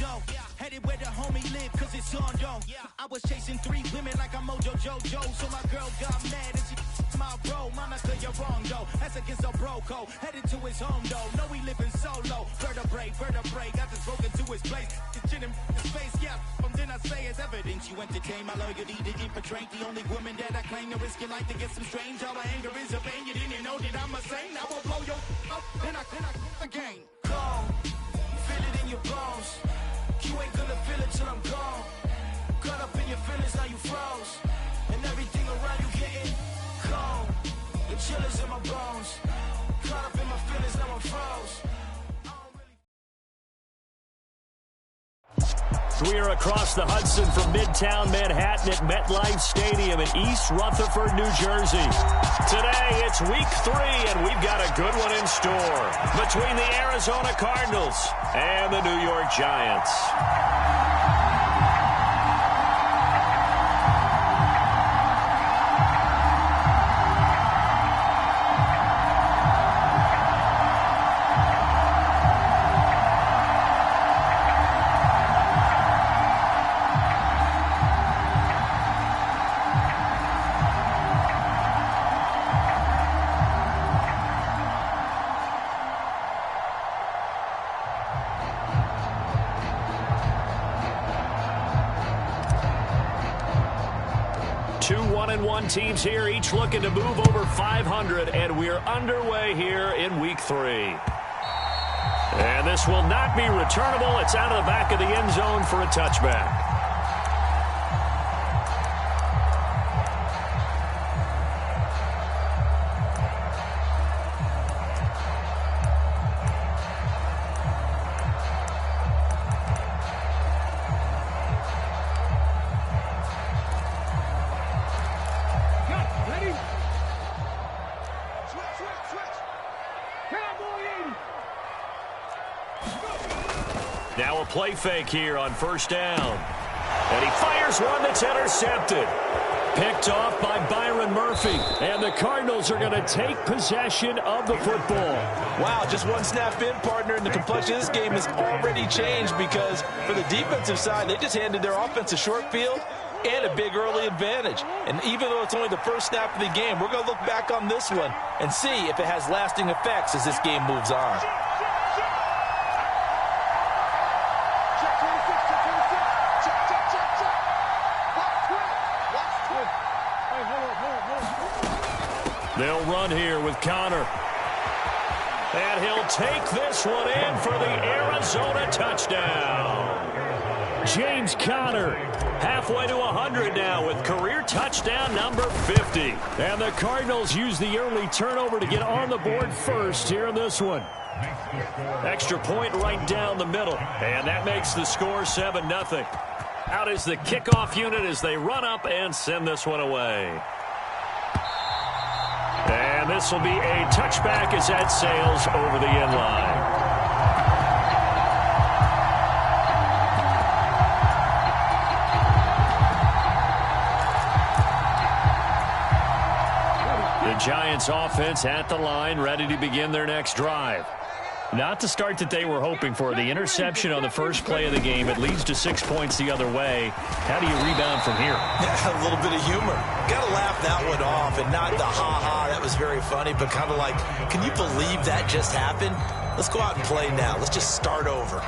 dough. Headed where the homie live, cause it's on though. I was chasing 3 women like I'm Mojo Jojo. So my girl got mad and she my bro. Monica, you're wrong though. That's against a bro code. Headed to his home though. No, we living solo. Vertebrae. Got this broken to his place. It's in his face, yeah. Then I say it's evidence you entertain my loyalty to infiltrate. The only woman that I claim to risk your life to get some strange. All my anger is a pain. You didn't know that I'm a saint. I will blow your up. Then I again. Gone. Feel it in your bones. You ain't gonna feel it till I'm gone. Caught up in your feelings, now you froze. And everything around you getting cold. The chill is in my bones. Caught up in my feelings, now I'm froze. We are across the Hudson from Midtown Manhattan at MetLife Stadium in East Rutherford, New Jersey. Today, it's week 3, and we've got a good one in store between the Arizona Cardinals and the New York Giants. Two 1-1 teams here, each looking to move over 500, and we're underway here in week 3. And this will not be returnable. It's out of the back of the end zone for a touchback. Now a play fake here on first down. And he fires one that's intercepted. Picked off by Byron Murphy. And the Cardinals are going to take possession of the football. Wow, just one snap in, partner, and the complexion of this game has already changed because for the defensive side, they just handed their offense a short field and a big early advantage. And even though it's only the first snap of the game, we're going to look back on this one and see if it has lasting effects as this game moves on. They'll run here with Connor. And he'll take this one in for the Arizona touchdown. James Conner, halfway to 100 now with career touchdown number 50. And the Cardinals use the early turnover to get on the board first here in this one. Extra point right down the middle. And that makes the score 7-0. Out is the kickoff unit as they run up and send this one away. And this will be a touchback as that sails over the end line. The Giants offense at the line, ready to begin their next drive. Not the start that they were hoping for. The interception on the first play of the game. It leads to 6 points the other way. How do you rebound from here? Yeah, a little bit of humor. Got to laugh that one off and not the ha-ha. That was very funny, but kind of like, can you believe that just happened? Let's go out and play now. Let's just start over.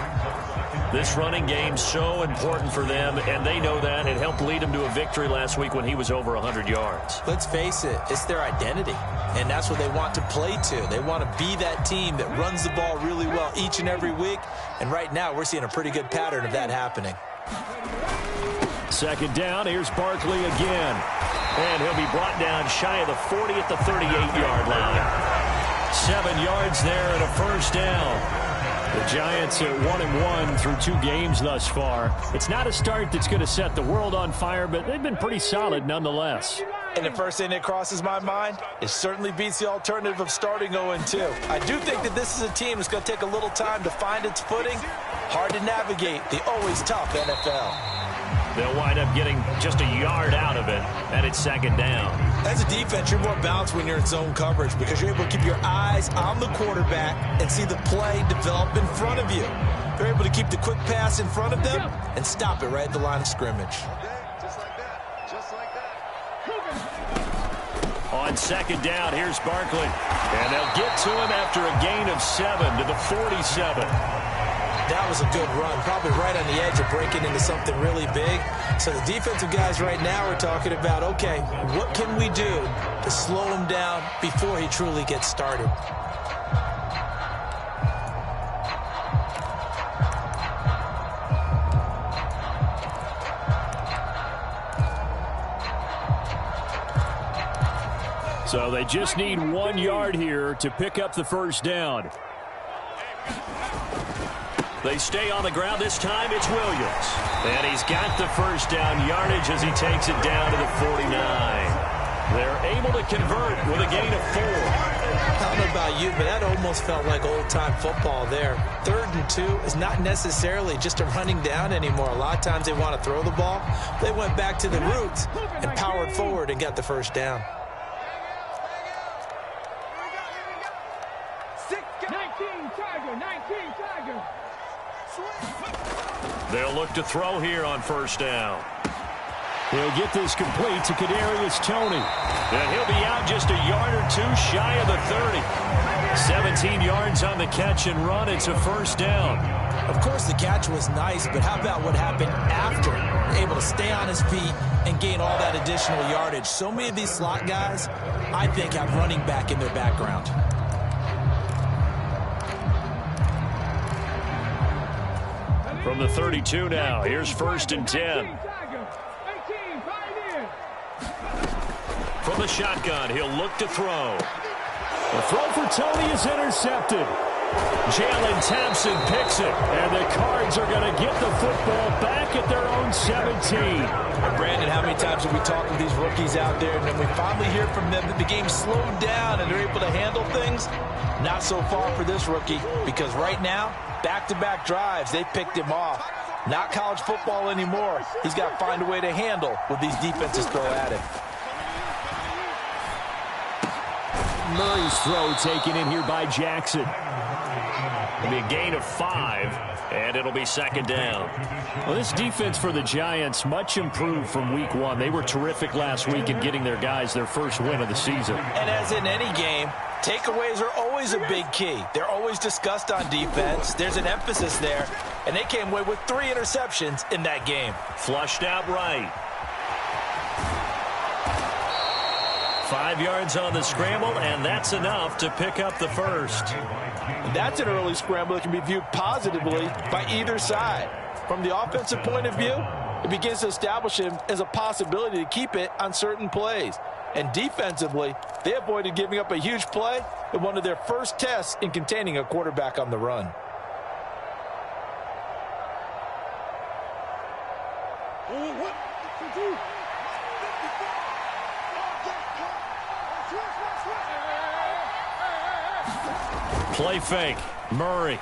This running game's so important for them, and they know that. It helped lead them to a victory last week when he was over 100 yards. Let's face it, it's their identity, and that's what they want to play to. They want to be that team that runs the ball really well each and every week, and right now we're seeing a pretty good pattern of that happening. Second down, here's Barkley again. And he'll be brought down shy of the 40 at the 38-yard line. 7 yards there and a first down. The Giants are 1-1 through 2 games thus far. It's not a start that's going to set the world on fire, but they've been pretty solid nonetheless. And the first thing that crosses my mind, it certainly beats the alternative of starting 0-2. I do think that this is a team that's going to take a little time to find its footing. Hard to navigate the always tough NFL. They'll wind up getting just a yard out of it, and it's second down. As a defense, you're more balanced when you're in zone coverage because you're able to keep your eyes on the quarterback and see the play develop in front of you. They're able to keep the quick pass in front of them and stop it right at the line of scrimmage. On second down, here's Barkley. And they'll get to him after a gain of 7 to the 47. That was a good run, probably right on the edge of breaking into something really big. So the defensive guys right now are talking about, okay, what can we do to slow him down before he truly gets started? So they just need 1 yard here to pick up the first down. They stay on the ground. This time it's Williams. And he's got the first down yardage as he takes it down to the 49. They're able to convert with a gain of 4. I don't know about you, but that almost felt like old-time football there. 3rd and 2 is not necessarily just a running down anymore. A lot of times they want to throw the ball. They went back to the roots and powered forward and got the first down. 19 Tiger. They'll look to throw here on first down. He'll get this complete to Kadarius Toney. And he'll be out just a yard or 2 shy of the 30. 17 yards on the catch and run. It's a first down. Of course, the catch was nice, but how about what happened after? Able to stay on his feet and gain all that additional yardage. So many of these slot guys, I think, have running back in their background. From the 32 now, here's first and 10. From the shotgun, he'll look to throw. The throw for Toney is intercepted. Jalen Thompson picks it, and the Cards are going to get the football back at their own 17. Brandon, how many times have we talked with these rookies out there, and then we finally hear from them that the game slowed down and they're able to handle things? Not so far for this rookie, because right now, back-to-back drives, they picked him off. Not college football anymore. He's got to find a way to handle what these defenses throw at him. Murray's throw taken in here by Jackson. It'll be a gain of 5, and it'll be second down. Well, this defense for the Giants, much improved from week 1. They were terrific last week in getting their guys their first win of the season. And as in any game, takeaways are always a big key. They're always discussed on defense. There's an emphasis there, and they came away with 3 interceptions in that game. Flushed out right. 5 yards on the scramble, and that's enough to pick up the first. That's an early scramble that can be viewed positively by either side. From the offensive point of view, it begins to establish him as a possibility to keep it on certain plays. And defensively, they avoided giving up a huge play in one of their first tests in containing a quarterback on the run. Play fake. Murray.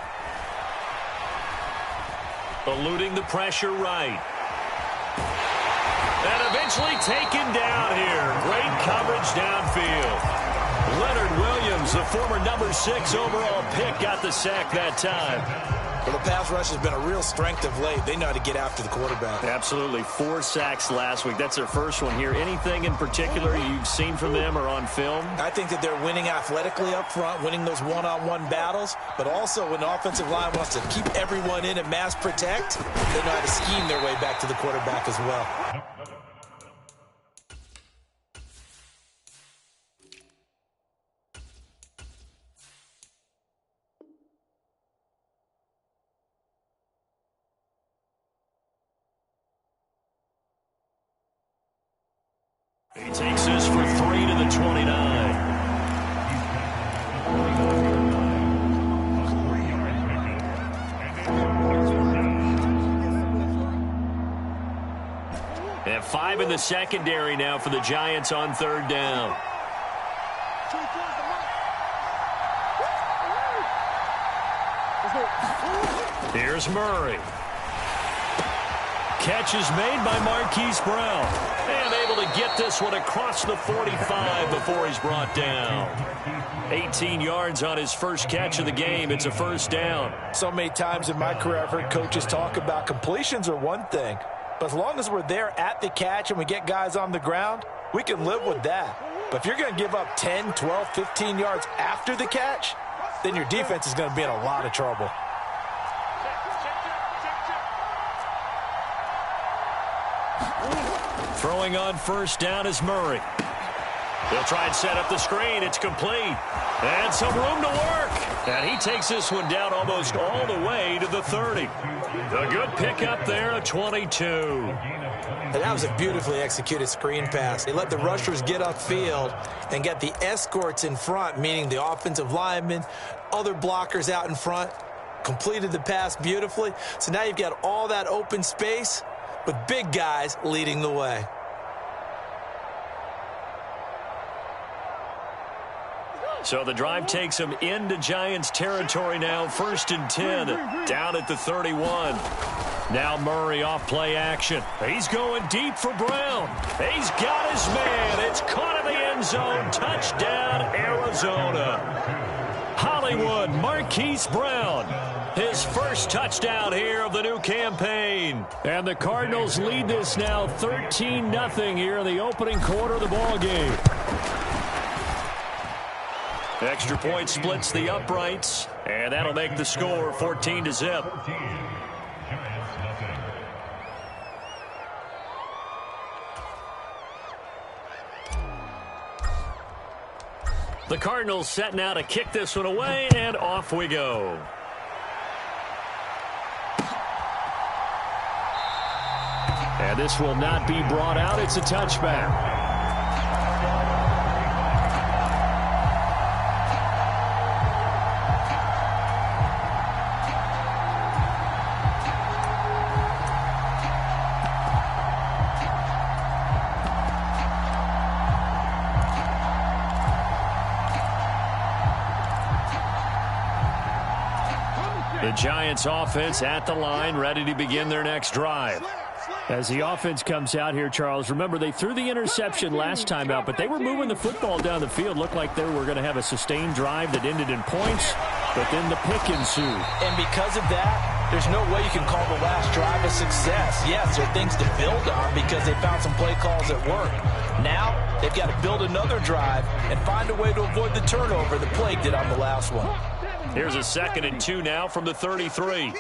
Eluding the pressure right. And eventually taken down here. Great coverage downfield. Leonard Williams, the former number 6 overall pick, got the sack that time. Well, the pass rush has been a real strength of late. They know how to get after the quarterback. Absolutely. 4 sacks last week. That's their first one here. Anything in particular you've seen from them or on film? I think that they're winning athletically up front, winning those one-on-one battles, but also when the offensive line wants to keep everyone in and mass protect, they know how to scheme their way back to the quarterback as well. He takes this for 3 to the 29. And 5 in the secondary now for the Giants on 3rd down. Here's Murray. Catch is made by Marquise Brown. And able to get this one across the 45 before he's brought down. 18 yards on his first catch of the game. It's a first down. So many times in my career I've heard coaches talk about completions are one thing. But as long as we're there at the catch and we get guys on the ground, we can live with that. But if you're going to give up 10, 12, 15 yards after the catch, then your defense is going to be in a lot of trouble. Throwing on first down is Murray. He'll try and set up the screen. It's complete. And some room to work. And he takes this one down almost all the way to the 30. A good pickup there, a 22. And that was a beautifully executed screen pass. They let the rushers get upfield and get the escorts in front, meaning the offensive linemen, other blockers out in front, completed the pass beautifully. So now you've got all that open space with big guys leading the way. So the drive takes him into Giants territory now. 1st and 10, down at the 31. Now Murray off play action. He's going deep for Brown. He's got his man. It's caught in the end zone. Touchdown, Arizona. Hollywood, Marquise Brown. His first touchdown here of the new campaign. And the Cardinals lead this now 13-0 here in the opening quarter of the ball game. Extra point splits the uprights, and that'll make the score 14-0. The Cardinals setting out to kick this one away, and off we go. And this will not be brought out. It's a touchback. The Giants offense at the line, ready to begin their next drive. As the offense comes out here, Charles, remember they threw the interception last time out, but they were moving the football down the field. Looked like they were going to have a sustained drive that ended in points, but then the pick ensued. And because of that, there's no way you can call the last drive a success. Yes, there are things to build on because they found some play calls that work. Now, they've got to build another drive and find a way to avoid the turnover that plagued it on the last one. Here's a 2nd and 2 now from the 33.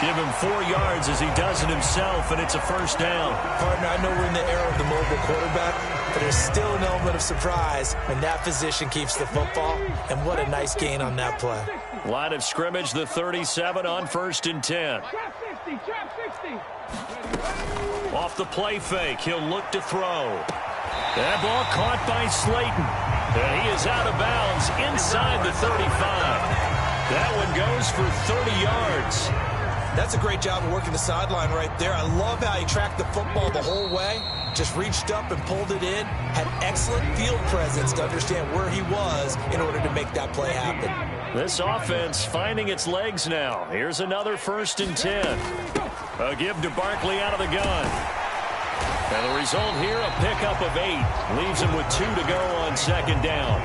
Give him 4 yards as he does it himself, and it's a first down. Partner, I know we're in the era of the mobile quarterback, but there's still an element of surprise when that position keeps the football, and what a nice gain on that play. Line of scrimmage, the 37 on 1st and 10. Off the play fake, he'll look to throw. That ball caught by Slayton. And he is out of bounds inside the 35. That one goes for 30 yards. That's a great job of working the sideline right there. I love how he tracked the football the whole way. Just reached up and pulled it in. Had excellent field presence to understand where he was in order to make that play happen. This offense finding its legs now. Here's another 1st and 10. A give to Barkley out of the gun. And the result here, a pickup of 8. Leaves him with 2 to go on 2nd down.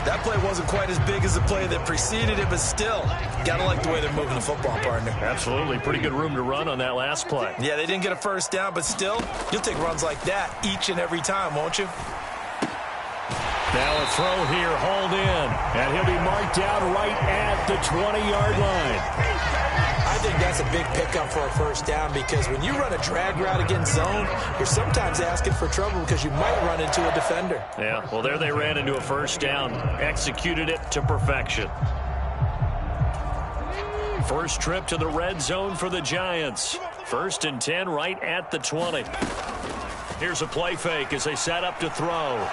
That play wasn't quite as big as the play that preceded it, but still, gotta like the way they're moving the football, partner. Absolutely. Pretty good room to run on that last play. Yeah, they didn't get a first down, but still, you'll take runs like that each and every time, won't you? Now a throw here, hauled in, and he'll be marked down right at the 20-yard line. I think that's a big pickup for a first down because when you run a drag route against zone, you're sometimes asking for trouble because you might run into a defender. Yeah, well, there they ran into a first down. Executed it to perfection. First trip to the red zone for the Giants. 1st and 10 right at the 20. Here's a play fake as they set up to throw.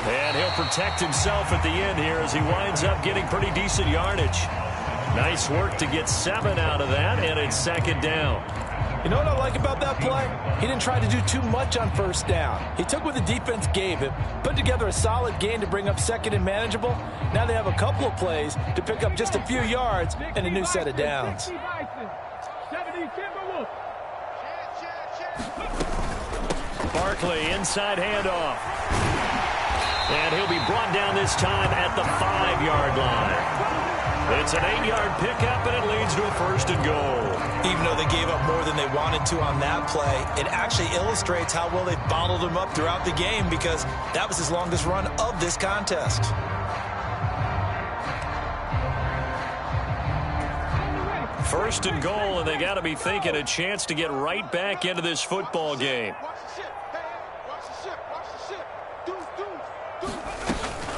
And he'll protect himself at the end here as he winds up getting pretty decent yardage. Nice work to get 7 out of that, and it's second down. You know what I like about that play? He didn't try to do too much on first down. He took what the defense gave him, put together a solid gain to bring up second and manageable. Now they have a couple of plays to pick up just a few yards and a new set of downs. Barkley, inside handoff. And he'll be brought down this time at the 5-yard line. It's an 8-yard pickup, and it leads to a first and goal. Even though they gave up more than they wanted to on that play, it actually illustrates how well they bottled him up throughout the game, because that was his longest run of this contest. First and goal, and they got to be thinking a chance to get right back into this football game.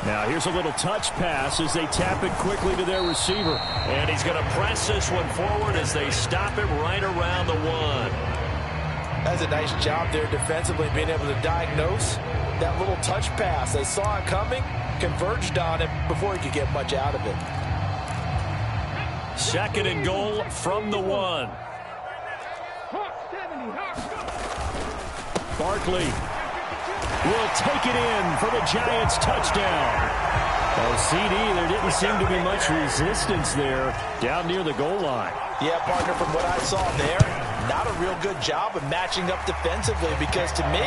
Now here's a little touch pass as they tap it quickly to their receiver. And he's going to press this one forward as they stop it right around the 1. That's a nice job there defensively, being able to diagnose that little touch pass. They saw it coming, converged on it before he could get much out of it. Second and goal from the 1. Barkley will take it in for the Giants touchdown. Oh, CD, there didn't seem to be much resistance there down near the goal line. Yeah, partner, from what I saw there, not a real good job of matching up defensively, because to me,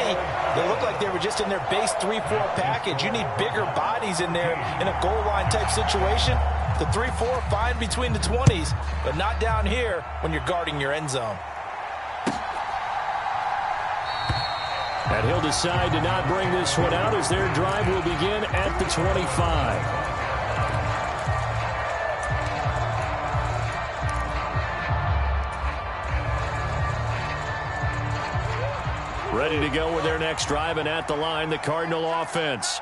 they looked like they were just in their base 3-4 package. You need bigger bodies in there in a goal line type situation. The 3-4, fine between the 20s, but not down here when you're guarding your end zone. And he'll decide to not bring this one out as their drive will begin at the 25. Ready to go with their next drive, and at the line, the Cardinal offense.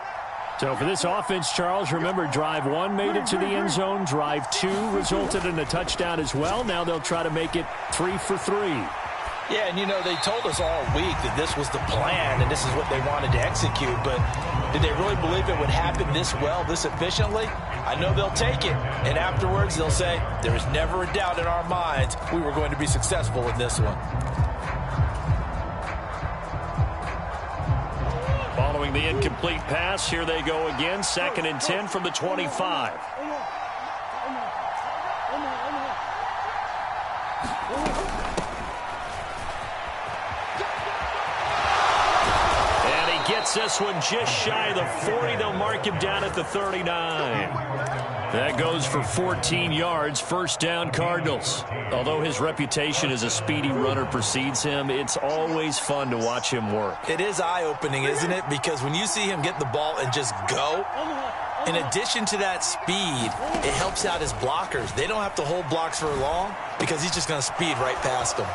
So for this offense, Charles, remember, drive 1 made it to the end zone. Drive 2 resulted in a touchdown as well. Now they'll try to make it 3 for 3. Yeah, and you know, they told us all week that this was the plan and this is what they wanted to execute, but did they really believe it would happen this well, this efficiently? I know they'll take it, and afterwards they'll say, there is never a doubt in our minds we were going to be successful in this one. Following the incomplete pass, here they go again, 2nd and 10 from the 25. Gets this one just shy of the 40. They'll mark him down at the 39. That goes for 14 yards. First down, Cardinals. Although his reputation as a speedy runner precedes him, it's always fun to watch him work. It is eye-opening, isn't it? Because when you see him get the ball and just go, in addition to that speed, it helps out his blockers. They don't have to hold blocks for long because he's just going to speed right past them.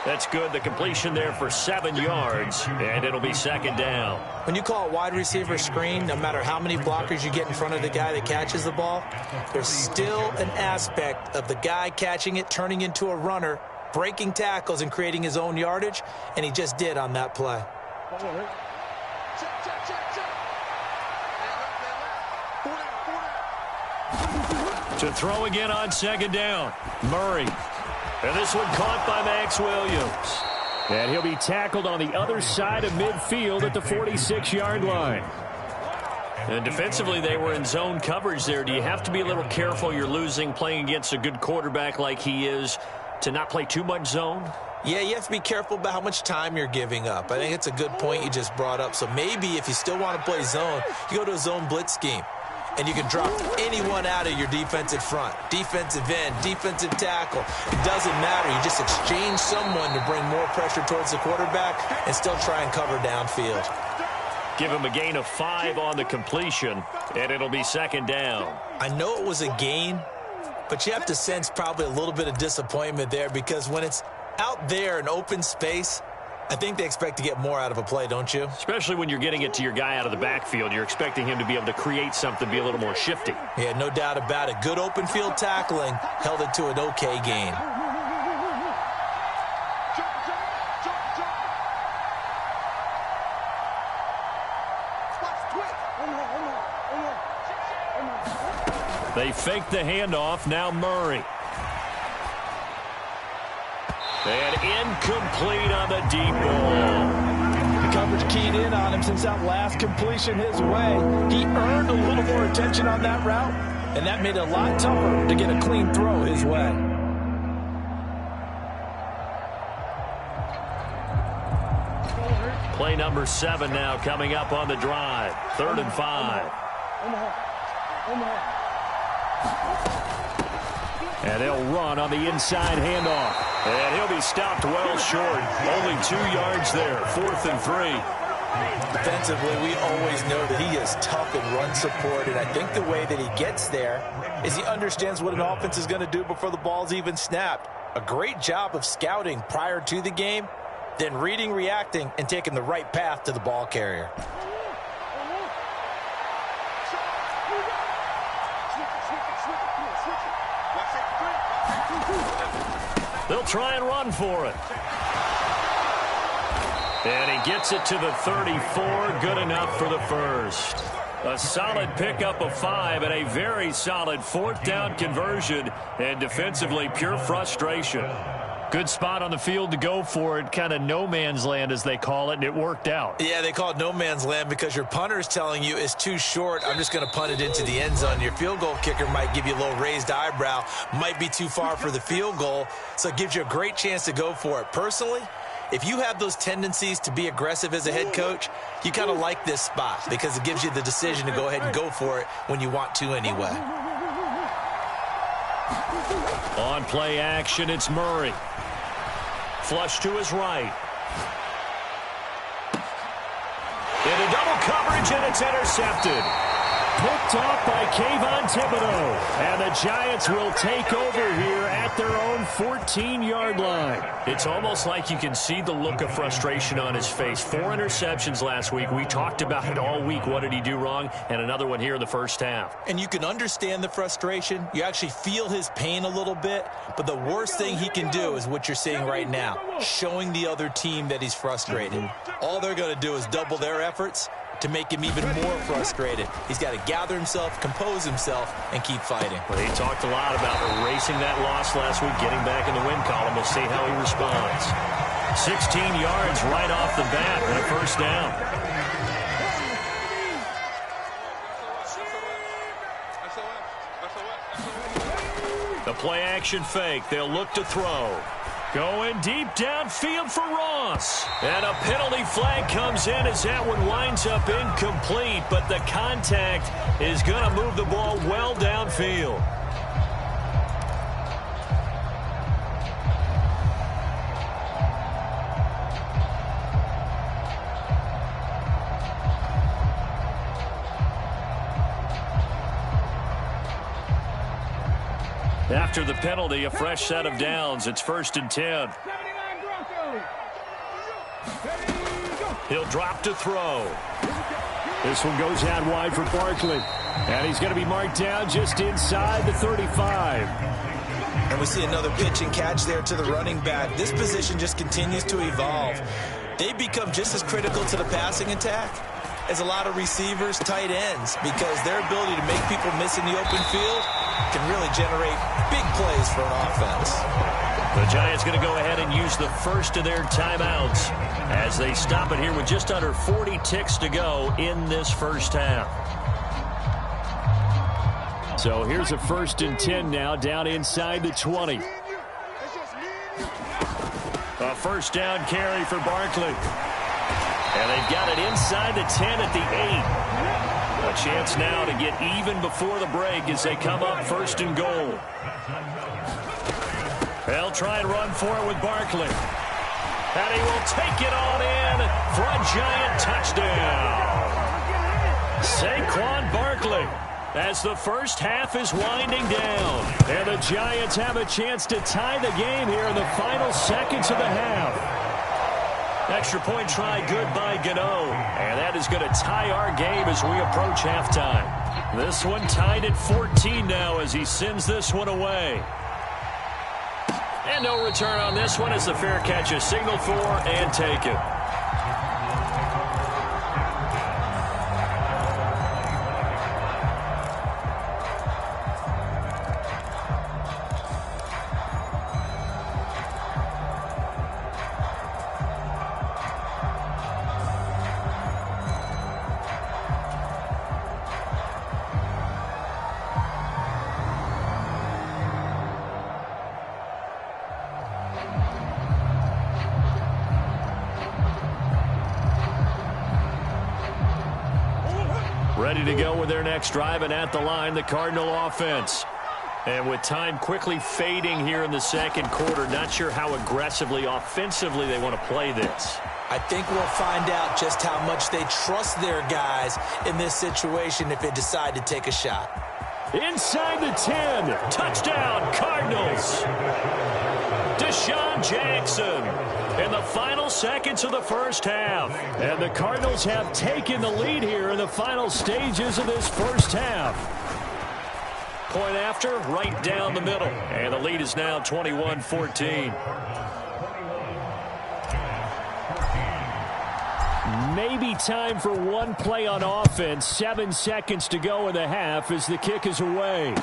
That's good. The completion there for 7 yards, and it'll be second down. When you call a wide receiver screen, no matter how many blockers you get in front of the guy that catches the ball, there's still an aspect of the guy catching it, turning into a runner, breaking tackles and creating his own yardage, and he just did on that play. To throw again on second down, Murray. And this one caught by Max Williams. And he'll be tackled on the other side of midfield at the 46-yard line. And defensively, they were in zone coverage there. Do you have to be a little careful? You're losing playing against a good quarterback like he is to not play too much zone? Yeah, you have to be careful about how much time you're giving up. I think it's a good point you just brought up. So maybe if you still want to play zone, you go to a zone blitz scheme. And you can drop anyone out of your defensive front, defensive end, defensive tackle. It doesn't matter. You just exchange someone to bring more pressure towards the quarterback and still try and cover downfield. Give him a gain of 5 on the completion, and it'll be second down. I know it was a gain, but you have to sense probably a little bit of disappointment there, because when it's out there in open space, I think they expect to get more out of a play, don't you? Especially when you're getting it to your guy out of the backfield. You're expecting him to be able to create something, be a little more shifty. Yeah, no doubt about it. Good open field tackling held it to an okay gain. They fake the handoff. Now Murray. And incomplete on the deep ball. The coverage keyed in on him since that last completion his way. He earned a little more attention on that route, and that made it a lot tougher to get a clean throw his way. Play number 7 now coming up on the drive. 3rd and 5. And they'll run on the inside handoff. And he'll be stopped well short. Only 2 yards there. 4th and 3. Defensively, we always know that he is tough in run support, and I think the way that he gets there is he understands what an offense is going to do before the ball's even snapped. A great job of scouting prior to the game, then reading, reacting, and taking the right path to the ball carrier. They'll try and run for it. And he gets it to the 34. Good enough for the first. A solid pickup of 5 and a very solid 4th down conversion. And defensively, pure frustration. Good spot on the field to go for it. Kind of no man's land, as they call it, and it worked out. Yeah, they call it no man's land because your punter is telling you it's too short. I'm just going to punt it into the end zone. Your field goal kicker might give you a little raised eyebrow. Might be too far for the field goal, so it gives you a great chance to go for it. Personally, if you have those tendencies to be aggressive as a head coach, you kind of like this spot because it gives you the decision to go ahead and go for it when you want to anyway. On play action, it's Murray. Flush to his right. Into double coverage, and it's intercepted. Picked off by Kayvon Thibodeau. And the Giants will take over here at their own 14-yard line. It's almost like you can see the look of frustration on his face. 4 interceptions last week. We talked about it all week. What did he do wrong? And another one here in the first half. And you can understand the frustration. You actually feel his pain a little bit. But the worst thing he can do is what you're seeing right now, showing the other team that he's frustrated. All they're going to do is double their efforts to make him even more frustrated. He's got to gather himself, compose himself, and keep fighting. Well, he talked a lot about erasing that loss last week, getting back in the win column. We'll see how he responds. 16 yards right off the bat and a first down. The play-action fake. They'll look to throw. Going deep downfield for Ross. And a penalty flag comes in as that one winds up incomplete, but the contact is going to move the ball well downfield. After the penalty, a fresh set of downs. It's 1st and 10. He'll drop to throw. This one goes out wide for Barkley. And he's going to be marked down just inside the 35. And we see another pitch and catch there to the running back. This position just continues to evolve. They become just as critical to the passing attack as a lot of receivers, tight ends, because their ability to make people miss in the open field can really generate big plays for an offense. The Giants going to go ahead and use the first of their timeouts as they stop it here with just under 40 ticks to go in this first half. So here's a 1st and 10 now down inside the 20. A first down carry for Barkley. And they've got it inside the 10 at the 8. A chance now to get even before the break as they come up 1st and goal. They'll try and run for it with Barkley. And he will take it on in for a Giant touchdown. Saquon Barkley as the first half is winding down. And the Giants have a chance to tie the game here in the final seconds of the half. Extra point try good by Gano. And that is going to tie our game as we approach halftime. This one tied at 14 now as he sends this one away. And no return on this one as the fair catch is signaled for and taken. ready to go with their next drive, and at the line, the Cardinal offense. And with time quickly fading here in the second quarter, not sure how aggressively, offensively they want to play this. I think we'll find out just how much they trust their guys in this situation if they decide to take a shot. Inside the 10, touchdown, Cardinals. Deshaun Jackson in the final seconds of the first half. And the Cardinals have taken the lead here in the final stages of this first half. Point after, right down the middle. And the lead is now 21-14. Maybe time for one play on offense. 7 seconds to go in the half as the kick is away.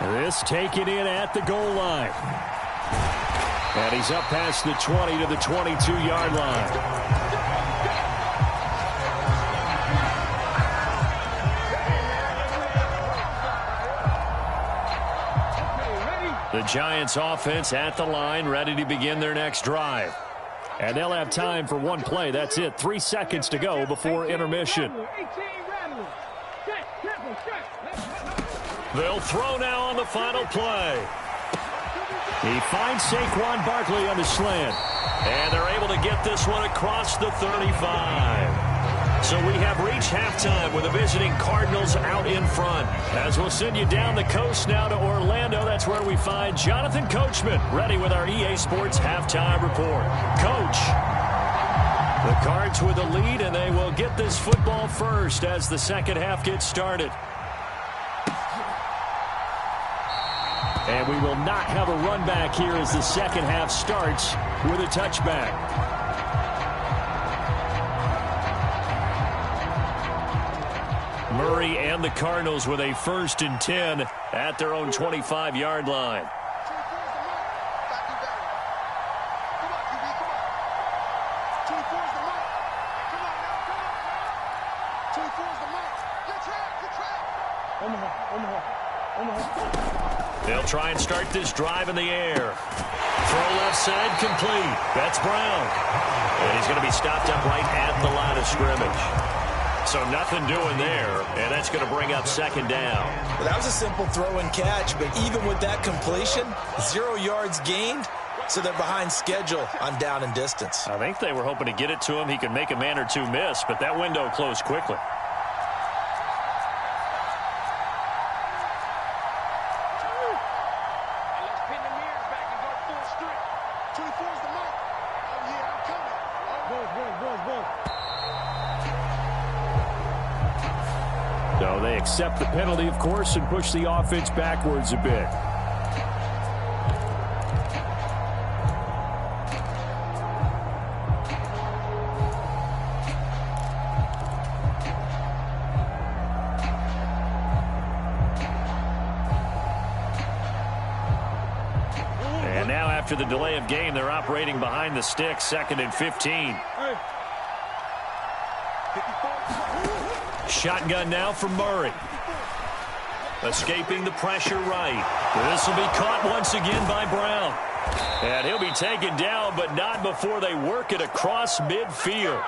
This taken in at the goal line. And he's up past the 20 to the 22-yard line. The Giants offense at the line, ready to begin their next drive. And they'll have time for one play. That's it. 3 seconds to go before intermission. They'll throw now on the final play. He finds Saquon Barkley on the slant. And they're able to get this one across the 35. So we have reached halftime with the visiting Cardinals out in front. As we'll send you down the coast now to Orlando, that's where we find Jonathan Coachman, ready with our EA Sports Halftime Report. Coach, the Cards with the lead, and they will get this football first as the second half gets started. And we will not have a run back here as the second half starts with a touchback. Murray and the Cardinals with a 1st and 10 at their own 25-yard line. They'll try and start this drive in the air. Throw left side complete. That's Brown. And he's going to be stopped up right at the line of scrimmage. So nothing doing there, and that's going to bring up second down. Well, that was a simple throw and catch, but even with that completion, 0 yards gained, so they're behind schedule on down and distance. I think they were hoping to get it to him. He could make a man or two miss, but that window closed quickly. So they accept the penalty, of course, and push the offense backwards a bit. And now after the delay of game, they're operating behind the sticks, 2nd and 15. Shotgun now for Murray. Escaping the pressure right. This will be caught once again by Brown. And he'll be taken down, but not before they work it across midfield.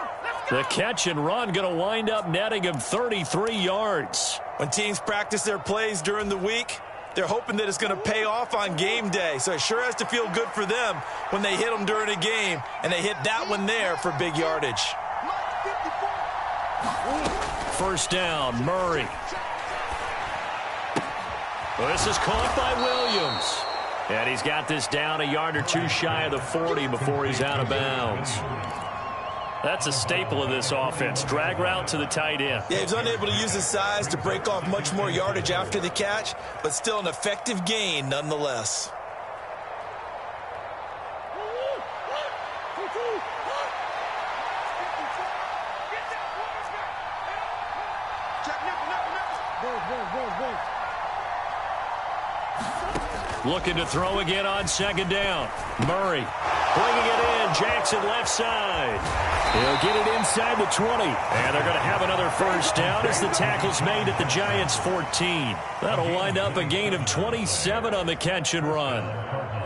The catch and run going to wind up netting him 33 yards. When teams practice their plays during the week, they're hoping that it's going to pay off on game day. So it sure has to feel good for them when they hit them during a game, and they hit that one there for big yardage. First down, Murray. Well, this is caught by Williams. And he's got this down a yard or two shy of the 40 before he's out of bounds. That's a staple of this offense. Drag route to the tight end. Yeah, he's unable to use his size to break off much more yardage after the catch, but still an effective gain nonetheless. Looking to throw again on second down. Murray bringing it in. Jackson left side. He'll get it inside the 20. And they're going to have another first down as the tackle's made at the Giants' 14. That'll wind up a gain of 27 on the catch and run.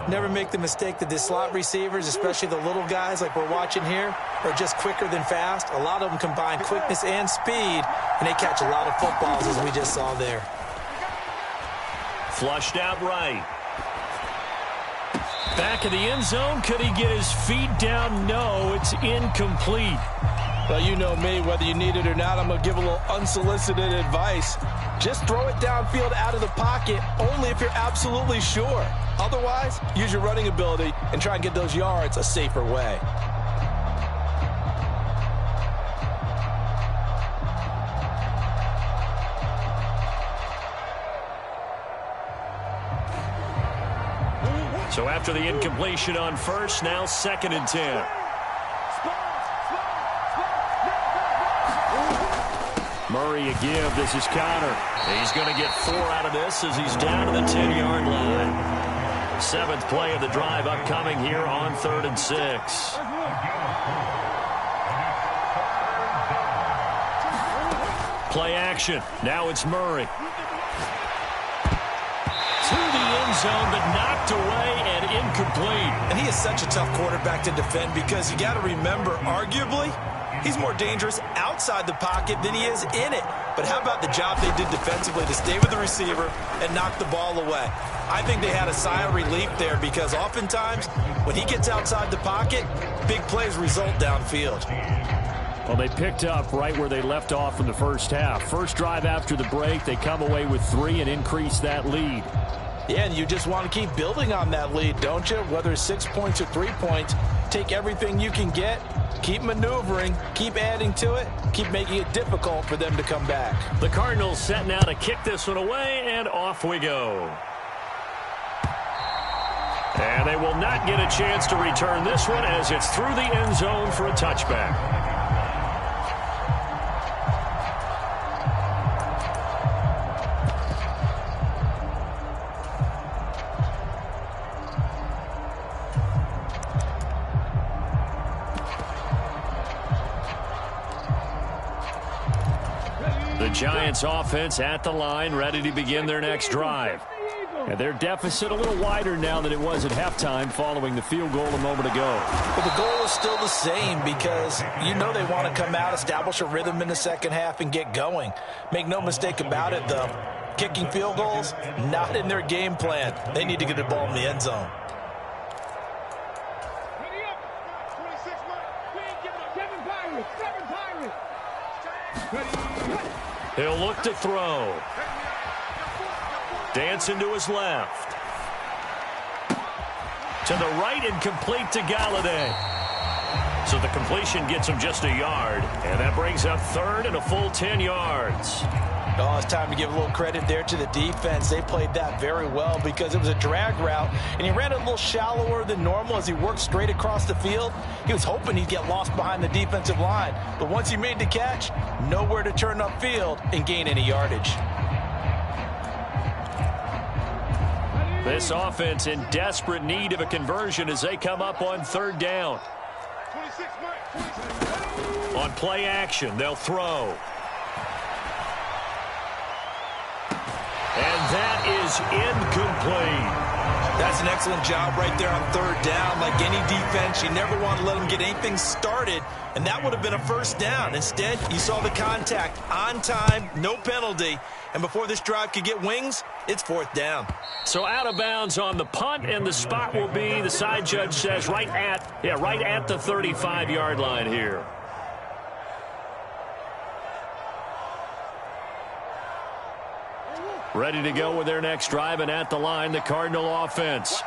Never make the mistake that the slot receivers, especially the little guys like we're watching here, are just quicker than fast. A lot of them combine quickness and speed and they catch a lot of footballs, as we just saw there. Flushed out right. Back in the end zone. Could he get his feet down? No, it's incomplete. Well, you know me, whether you need it or not, I'm going to give a little unsolicited advice. Just throw it downfield out of the pocket, only if you're absolutely sure. Otherwise, use your running ability and try and get those yards a safer way. So after the incompletion on first, now 2nd and 10. Murray a give. This is Connor. He's going to get 4 out of this as he's down to the 10-yard line. 7th play of the drive upcoming here on 3rd and 6. Play action. Now it's Murray. To the end zone, but knocked away and incomplete. And he is such a tough quarterback to defend because you got to remember, arguably, he's more dangerous outside the pocket than he is in it. But how about the job they did defensively to stay with the receiver and knock the ball away? I think they had a sigh of relief there because oftentimes when he gets outside the pocket, big plays result downfield. Well, they picked up right where they left off in the first half. First drive after the break, they come away with 3 and increase that lead. Yeah, and you just want to keep building on that lead, don't you? Whether it's 6 points or 3 points, take everything you can get, keep maneuvering, keep adding to it, keep making it difficult for them to come back. The Cardinals set now to kick this one away, and off we go. And they will not get a chance to return this one as it's through the end zone for a touchback. The Giants offense at the line, ready to begin their next drive. And their deficit a little wider now than it was at halftime following the field goal a moment ago. But the goal is still the same because you know they want to come out, establish a rhythm in the second half, and get going. Make no mistake about it, though. Kicking field goals, not in their game plan. They need to get the ball in the end zone. He'll look to throw. Dancing to his left. To the right and complete to Galladay. So the completion gets him just a yard. And that brings up 3rd and a full 10 yards. Oh, it's time to give a little credit there to the defense. They played that very well because it was a drag route, and he ran it a little shallower than normal as he worked straight across the field. He was hoping he'd get lost behind the defensive line, but once he made the catch, nowhere to turn upfield and gain any yardage. This offense in desperate need of a conversion as they come up on 3rd down. On play action, they'll throw. And that is incomplete. That's an excellent job right there on 3rd down. Like any defense, you never want to let them get anything started, and that would have been a 1st down. Instead, you saw the contact on time, no penalty, and before this drive could get wings, it's 4th down. So out of bounds on the punt, and the spot will be, the side judge says, right at the 35-yard line here. Ready to go with their next drive, and at the line, the Cardinal offense.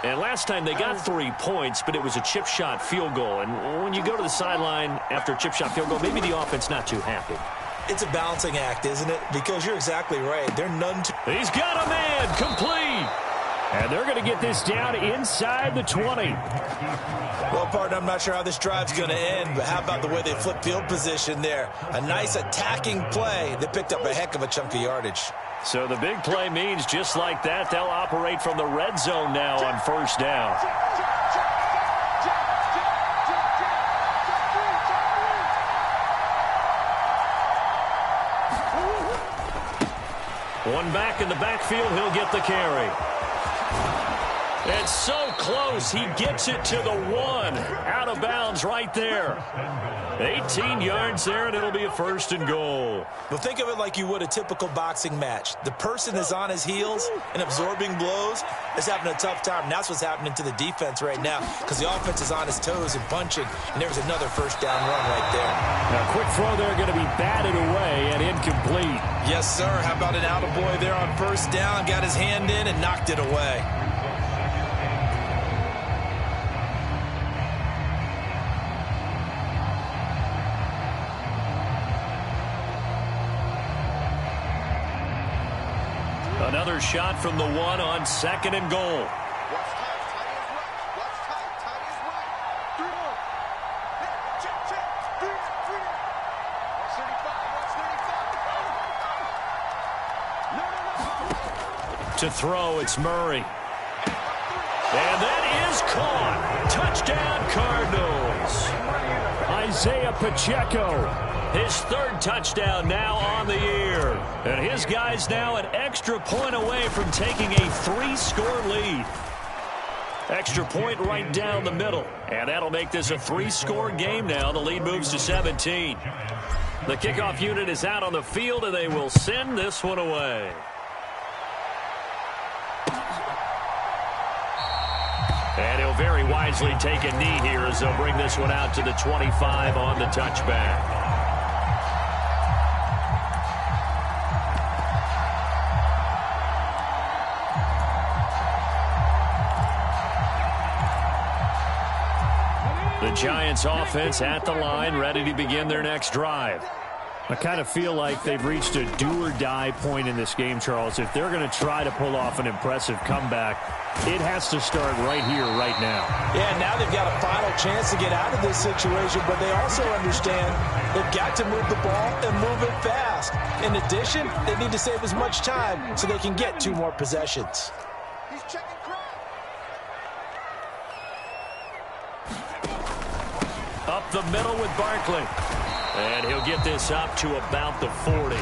And last time they got 3 points, but it was a chip shot field goal. And when you go to the sideline after a chip shot field goal, maybe the offense not too happy. It's a balancing act, isn't it? Because you're exactly right. They're none too... He's got a man, complete. And they're going to get this down inside the 20. Well, partner, I'm not sure how this drive's going to end, but how about the way they flip field position there? A nice attacking play that picked up a heck of a chunk of yardage. So the big play means just like that, they'll operate from the red zone now on 1st down. One back in the backfield, he'll get the carry. It's so close. He gets it to the 1. Out of bounds right there. 18 yards there, and it'll be a 1st and goal. Well, think of it like you would a typical boxing match. The person is on his heels and absorbing blows is having a tough time. And that's what's happening to the defense right now because the offense is on his toes and punching, and there's another 1st down run right there. Now, quick throw there going to be batted away and incomplete. Yes, sir. How about an attaboy there on 1st down? Got his hand in and knocked it away. Another shot from the 1 on 2nd and goal. To throw, it's Murray. And that is caught. Touchdown, Cardinals. Isaiah Pacheco. His 3rd touchdown now on the year. And his guys now an extra point away from taking a 3-score lead. Extra point right down the middle. And that'll make this a 3-score game now. The lead moves to 17. The kickoff unit is out on the field, and they will send this one away. And he'll very wisely take a knee here as they'll bring this one out to the 25 on the touchback. The Giants offense at the line, ready to begin their next drive. I kind of feel like they've reached a do-or-die point in this game, Charles. If they're going to try to pull off an impressive comeback, it has to start right here, right now. Yeah, now they've got a final chance to get out of this situation, but they also understand they've got to move the ball and move it fast. In addition, they need to save as much time so they can get 2 more possessions. He's checking crowd. Up the middle with Barkley. And he'll get this up to about the 40.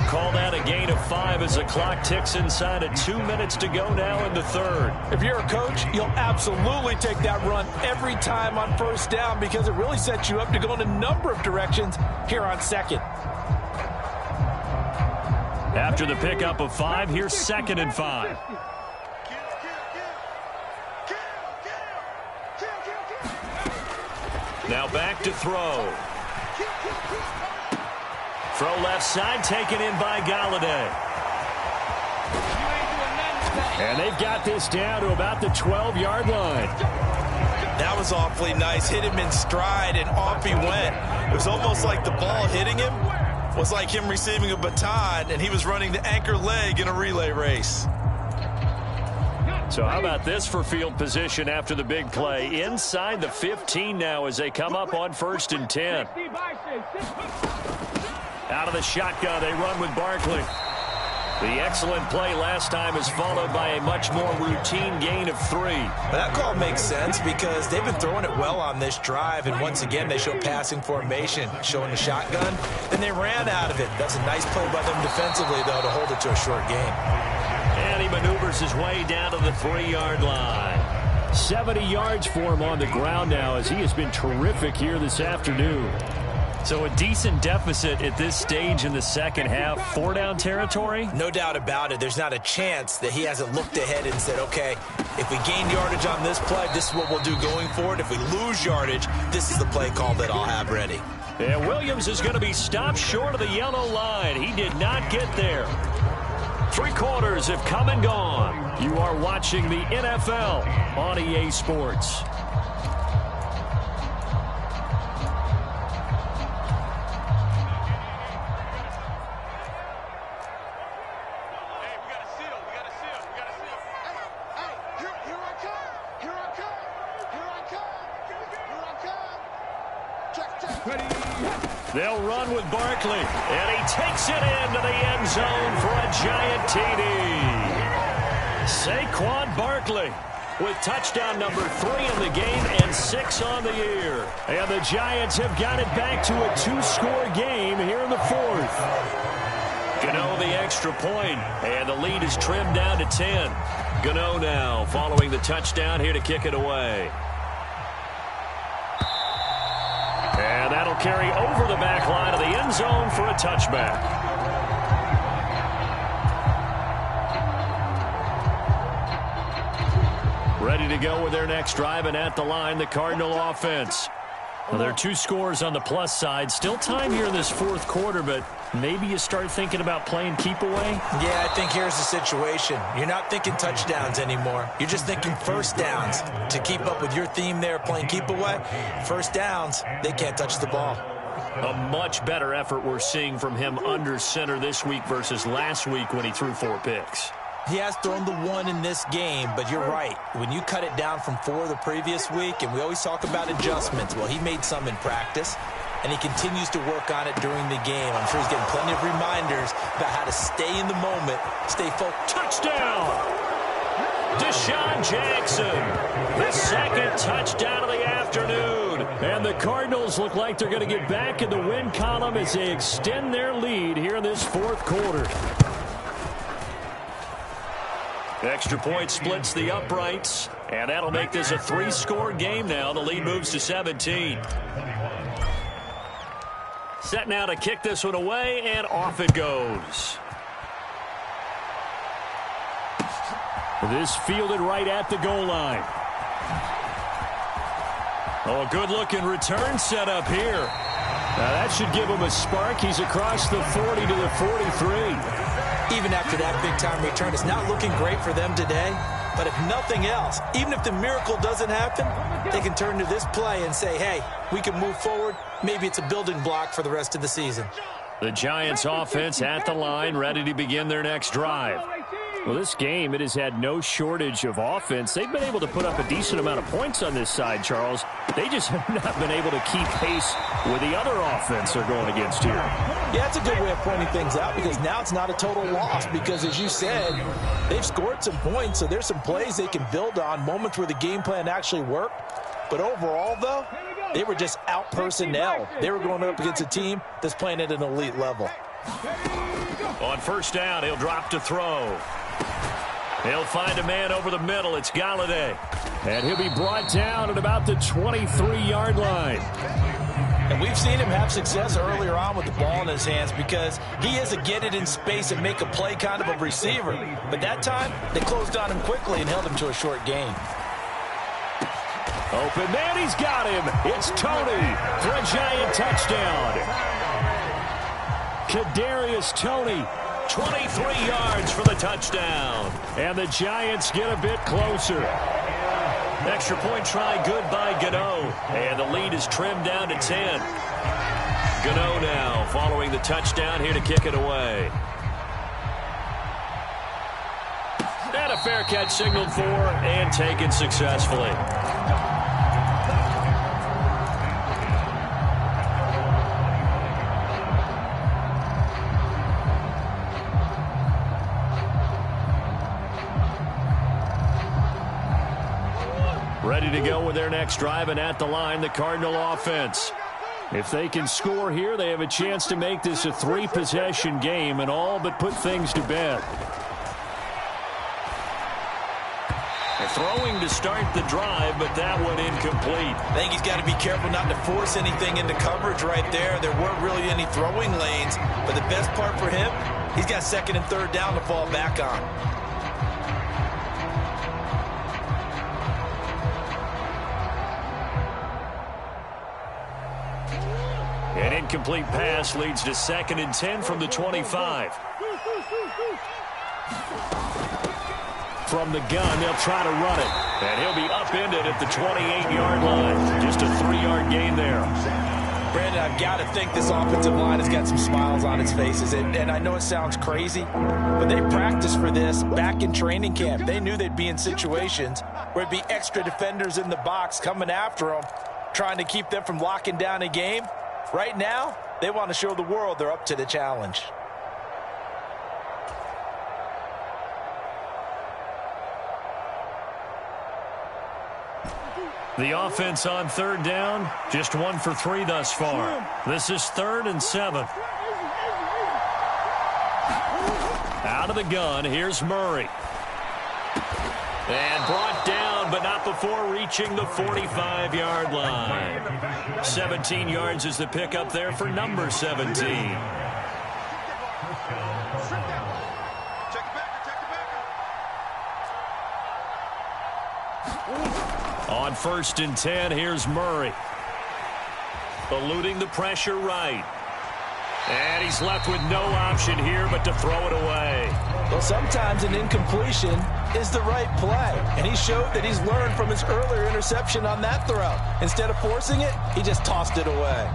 Call that a gain of 5 as the clock ticks inside of 2 minutes to go now in the 3rd. If you're a coach, you'll absolutely take that run every time on 1st down because it really sets you up to go in a number of directions here on 2nd. After the pickup of 5, here's 2nd and 5. Now back to throw. Throw left side, taken in by Galladay. And they've got this down to about the 12-yard line. That was awfully nice. Hit him in stride, and off he went. It was almost like the ball hitting him was like him receiving a baton, and he was running the anchor leg in a relay race. So how about this for field position after the big play? Inside the 15 now as they come up on 1st and 10. Out of the shotgun, they run with Barkley. The excellent play last time is followed by a much more routine gain of 3. That call makes sense because they've been throwing it well on this drive, and once again they show passing formation, showing the shotgun, and they ran out of it. That's a nice play by them defensively, though, to hold it to a short game. And he maneuvers his way down to the 3-yard line. 70 yards for him on the ground now as he has been terrific here this afternoon. So a decent deficit at this stage in the second half. 4-down territory? No doubt about it. There's not a chance that he hasn't looked ahead and said, okay, if we gain yardage on this play, this is what we'll do going forward. If we lose yardage, this is the play call that I'll have ready. And Williams is going to be stopped short of the yellow line. He did not get there. 3 quarters have come and gone. You are watching the NFL on EA Sports. They'll run with Barkley, and he takes it into the end zone for a giant TD. Saquon Barkley with touchdown number 3 in the game and 6 on the year. And the Giants have got it back to a 2-score game here in the 4th. Gano the extra point, and the lead is trimmed down to 10. Gano now following the touchdown here to kick it away. And that'll carry over the back line of the end zone for a touchback. Ready to go with their next drive, and at the line, the Cardinal offense. Well, there are 2 scores on the plus side. Still time here in this fourth quarter, but maybe you start thinking about playing keep away? Yeah, I think here's the situation. You're not thinking touchdowns anymore. You're just thinking first downs. To keep up with your theme there, playing keep away, first downs, they can't touch the ball. A much better effort we're seeing from him under center this week versus last week when he threw 4 picks. He has thrown the 1 in this game, but you're right. When you cut it down from 4 the previous week, and we always talk about adjustments, well, he made some in practice, and he continues to work on it during the game. I'm sure he's getting plenty of reminders about how to stay in the moment, stay focused. Touchdown! Deshaun Jackson, the second touchdown of the afternoon. And the Cardinals look like they're going to get back in the win column as they extend their lead here in this fourth quarter. Extra point splits the uprights, and that'll make this a 3-score game now. The lead moves to 17. Set now to kick this one away, and off it goes. This fielded right at the goal line. Oh, a good-looking return set up here. Now that should give him a spark. He's across the 40 to the 43. Even after that big-time return, it's not looking great for them today. But if nothing else, even if the miracle doesn't happen, they can turn to this play and say, hey, we can move forward. Maybe it's a building block for the rest of the season. The Giants offense at the line, ready to begin their next drive. Well, this game, it has had no shortage of offense. They've been able to put up a decent amount of points on this side, Charles. They just have not been able to keep pace with the other offense they're going against here. Yeah, it's a good way of pointing things out because now it's not a total loss because, as you said, they've scored some points, so there's some plays they can build on, moments where the game plan actually worked. But overall, though, they were just out-personnel. They were going up against a team that's playing at an elite level. On first down, he'll drop to throw. He'll find a man over the middle. It's Galladay. And he'll be brought down at about the 23-yard line. And we've seen him have success earlier on with the ball in his hands because he is a get it in space and make a play kind of a receiver. But that time, they closed on him quickly and held him to a short gain. Open man, he's got him. It's Tony for a Giant touchdown. Kadarius Toney, 23 yards for the touchdown. And the Giants get a bit closer. Extra point try good by Gano. And the lead is trimmed down to 10. Gano now following the touchdown here to kick it away. And a fair catch signaled for and taken successfully. Ready to go with their next drive, and at the line, the Cardinal offense. If they can score here, they have a chance to make this a 3-possession game and all but put things to bed. They're throwing to start the drive, but that one incomplete. I think he's got to be careful not to force anything into coverage right there. There weren't really any throwing lanes, but the best part for him, he's got second and third down to fall back on. An incomplete pass leads to 2nd and 10 from the 25. From the gun, they'll try to run it. And he'll be upended at the 28-yard line. Just a 3-yard gain there. Brandon, I've got to think this offensive line has got some smiles on its faces. And I know it sounds crazy, but they practiced for this back in training camp. They knew they'd be in situations where it'd be extra defenders in the box coming after them, trying to keep them from locking down a game. Right now, they want to show the world they're up to the challenge. The offense on third down, just 1 for 3 thus far. This is 3rd and 7. Out of the gun, here's Murray. And brought down, but not before reaching the 45-yard line. 17 yards is the pickup there for number 17. On 1st and 10, here's Murray. Eluding the pressure right. And he's left with no option here but to throw it away. Well, sometimes an incompletion is the right play. And he showed that he's learned from his earlier interception on that throw. Instead of forcing it, he just tossed it away.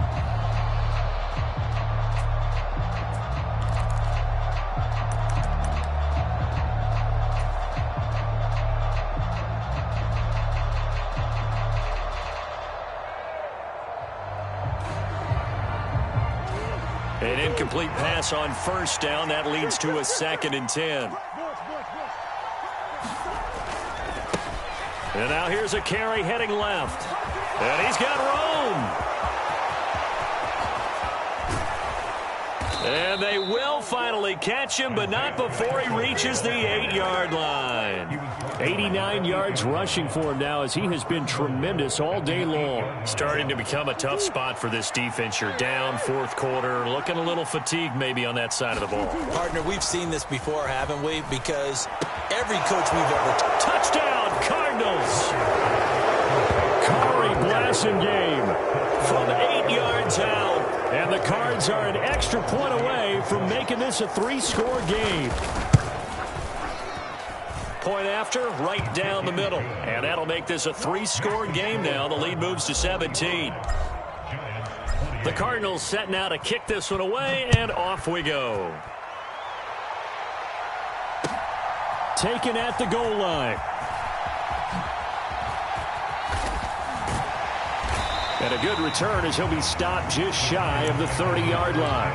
An incomplete pass on 1st down. That leads to a 2nd and 10. And now here's a carry heading left. And he's got room. And they will finally catch him, but not before he reaches the 8-yard line. 89 yards rushing for him now as he has been tremendous all day long. Starting to become a tough spot for this defense. You're down 4th quarter, looking a little fatigued maybe on that side of the ball. Partner, we've seen this before, haven't we? Because every coach we've ever... Touchdown, Cardinals! Corey Blasingame from 8 yards out. And the Cards are an extra point away from making this a 3-score game. Point after, right down the middle. And that'll make this a 3-score game now. The lead moves to 17. The Cardinals setting out to kick this one away, and off we go. Taken at the goal line. And a good return as he'll be stopped just shy of the 30-yard line.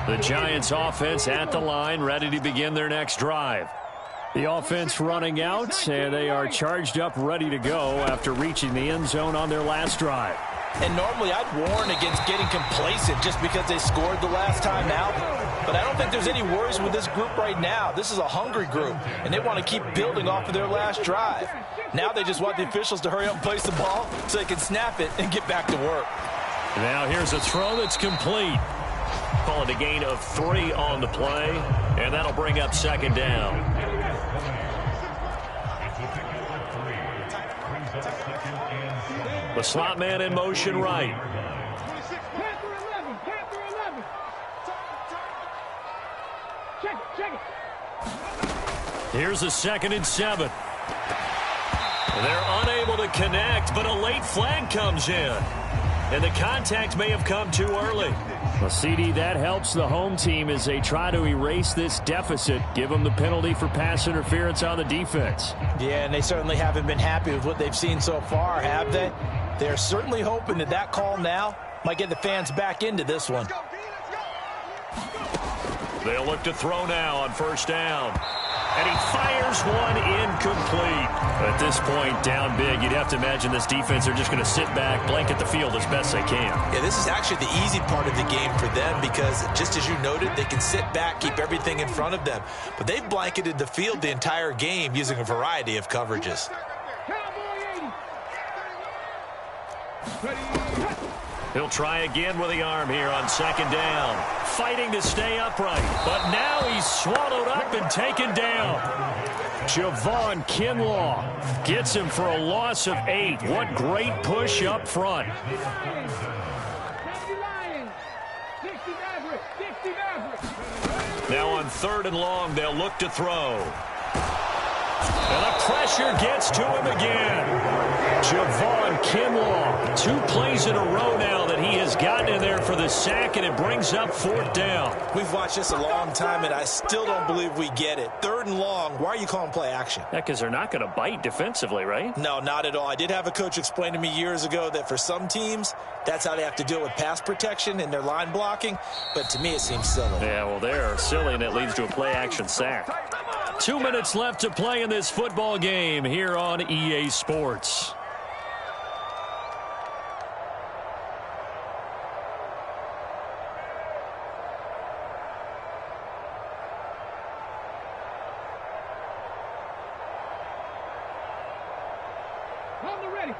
The Giants offense at the line, ready to begin their next drive. The offense running out, and they are charged up, ready to go after reaching the end zone on their last drive. And normally I'd warn against getting complacent just because they scored the last time out. But I don't think there's any worries with this group right now. This is a hungry group, and they want to keep building off of their last drive. Now they just want the officials to hurry up and place the ball so they can snap it and get back to work. Now here's a throw that's complete. Call it a gain of 3 on the play, and that'll bring up 2nd down. The slot man in motion right. Panther 11, Panther 11. Check it. Here's a 2nd and 7. They're unable to connect, but a late flag comes in. And the contact may have come too early. Well, CD, that helps the home team as they try to erase this deficit. Give them the penalty for pass interference on the defense. Yeah, and they certainly haven't been happy with what they've seen so far, have they? They're certainly hoping that that call now might get the fans back into this one. They'll look to throw now on 1st down. And he fires one incomplete. At this point, down big, you'd have to imagine this defense are just going to sit back, blanket the field as best they can. Yeah, this is actually the easy part of the game for them because, just as you noted, they can sit back, keep everything in front of them. But they've blanketed the field the entire game using a variety of coverages. He'll try again with the arm here on 2nd down. Fighting to stay upright. But now he's swallowed up and taken down. Javon Kinlaw gets him for a loss of 8. What great push up front. Now on 3rd and long, they'll look to throw. And the pressure gets to him again. Javon Kinlaw, 2 plays in a row now that he has gotten in there for the sack, and it brings up 4th down. We've watched this a long time, and I still don't believe we get it. 3rd and long, why are you calling play action? Yeah, because they're not going to bite defensively, right? No, not at all. I did have a coach explain to me years ago that for some teams, that's how they have to deal with pass protection and their line blocking, but to me it seems silly. Yeah, well, they're silly, and it leads to a play-action sack. 2 minutes left to play in this football game here on EA Sports. on the ready.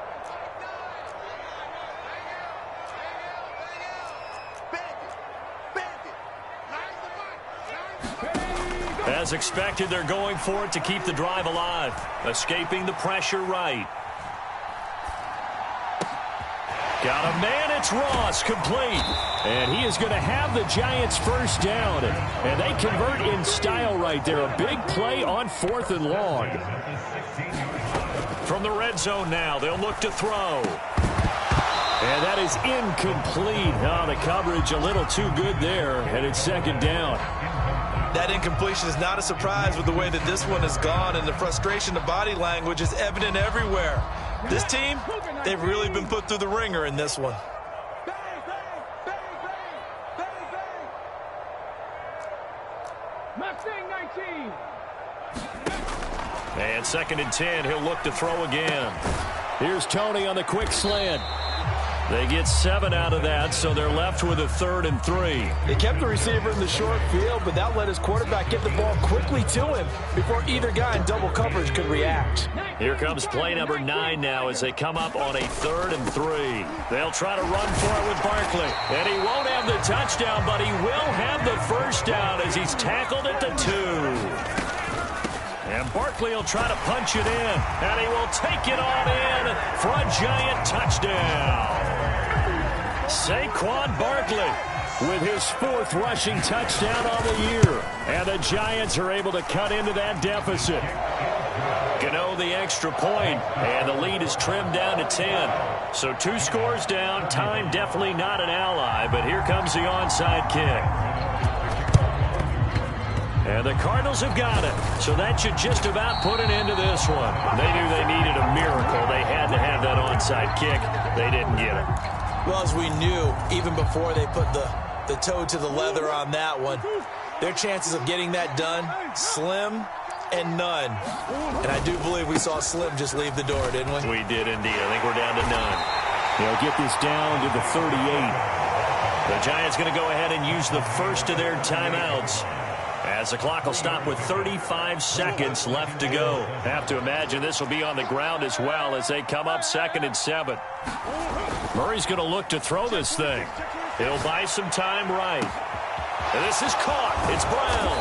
As expected, they're going for it to keep the drive alive. Escaping the pressure right. Got a man, it's Ross, complete. And he is going to have the Giants first down. And they convert in style right there. A big play on 4th and long. From the red zone now, they'll look to throw. And that is incomplete. Oh, the coverage a little too good there. And it's 2nd down. That incompletion is not a surprise with the way that this one has gone, and the frustration of body language is evident everywhere. This team, they've really been put through the ringer in this one. Mustang 19. And 2nd and 10, he'll look to throw again. Here's Tony on the quick slant. They get 7 out of that, so they're left with a 3rd and 3. They kept the receiver in the short field, but that let his quarterback get the ball quickly to him before either guy in double coverage could react. Here comes play number 9 now as they come up on a 3rd and 3. They'll try to run for it with Barkley. And he won't have the touchdown, but he will have the first down as he's tackled at the 2. And Barkley will try to punch it in. And he will take it on in for a Giant touchdown. Saquon Barkley with his 4th rushing touchdown on the year. And the Giants are able to cut into that deficit. Gano the extra point, and the lead is trimmed down to 10. So 2 scores down. Time definitely not an ally, but here comes the onside kick. And the Cardinals have got it. So that should just about put an end to this one. They knew they needed a miracle. They had to have that onside kick. They didn't get it. Well, as we knew, even before they put the toe to the leather on that one, their chances of getting that done, slim and none. And I do believe we saw Slim just leave the door, didn't we? We did indeed. I think we're down to none. They'll get this down to the 38. The Giants going to go ahead and use the first of their timeouts, as the clock will stop with 35 seconds left to go. Have to imagine this will be on the ground as well as they come up 2nd and 7. Murray's going to look to throw this thing. He'll buy some time right. And this is caught. It's Brown.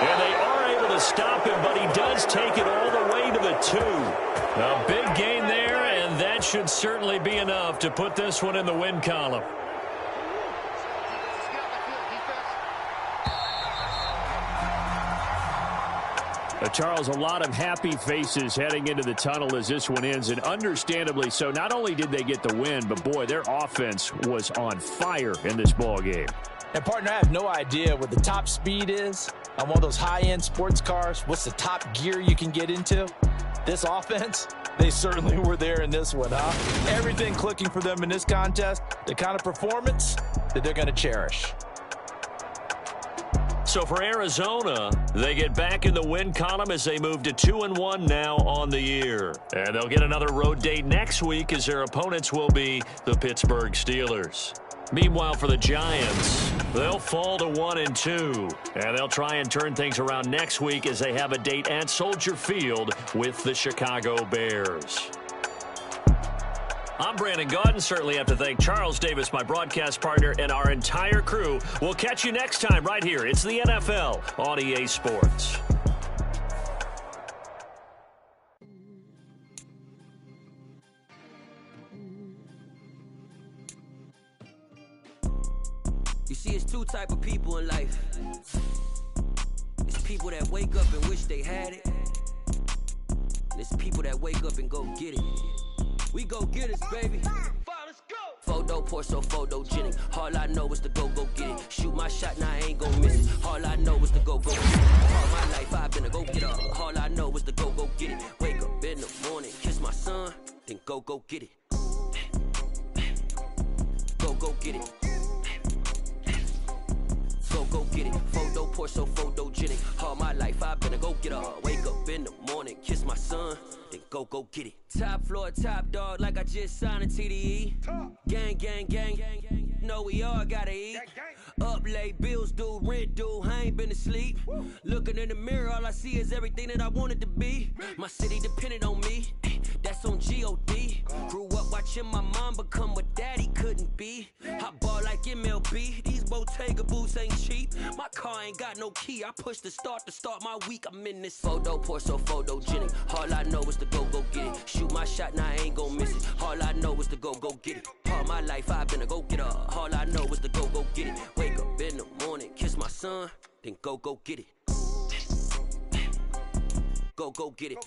And they are able to stop him, but he does take it all the way to the 2. A big gain there, and that should certainly be enough to put this one in the win column. Charles, a lot of happy faces heading into the tunnel as this one ends, and understandably so. Not only did they get the win, but boy, their offense was on fire in this ball game. And partner, I have no idea what the top speed is on one of those high-end sports cars. What's the top gear you can get into? This offense, they certainly were there in this one, huh? Everything clicking for them in this contest, the kind of performance that they're going to cherish. So for Arizona, they get back in the win column as they move to 2-1 now on the year. And they'll get another road date next week as their opponents will be the Pittsburgh Steelers. Meanwhile, for the Giants, they'll fall to 1-2. And they'll try and turn things around next week as they have a date at Soldier Field with the Chicago Bears. I'm Brandon Gaudin. Certainly have to thank Charles Davis, my broadcast partner, and our entire crew. We'll catch you next time right here. It's the NFL on EA Sports. You see, it's 2 type of people in life. It's people that wake up and wish they had it. And it's people that wake up and go get it. We go get it, baby. Let's go. Photo pour so photogenic. All I know is to go get it. Shoot my shot, now I ain't gon' miss it. All I know is to go get it. All my life I've been a go getter. All I know is to go get it. Wake up in the morning, kiss my son, then go get it. Go get it. Go get it. Photo pour so photogenic. All my life I've been a go getter. Wake up in the morning, kiss my son, then go get it. Top floor, top dog, like I just signed a TDE. Gang, gang, gang, gang, gang. Know we all gotta eat. Up late, bills due, rent due, I ain't been asleep. Looking in the mirror, all I see is everything that I wanted to be. My city depended on me. that's on G.O.D. Grew up watching my mom become what daddy couldn't be. I ball like MLB, these Bottega boots ain't cheap. My car ain't got no key, I push the start to start my week. I'm in this photo, pour so photogenic. All I know is to go get it. Shoot my shot, now I ain't gon' miss it. All I know is to go get it. All my life I've been a go-getter. All I know is to go get it. Wake up in the morning, kiss my son, then go get it. Go get it.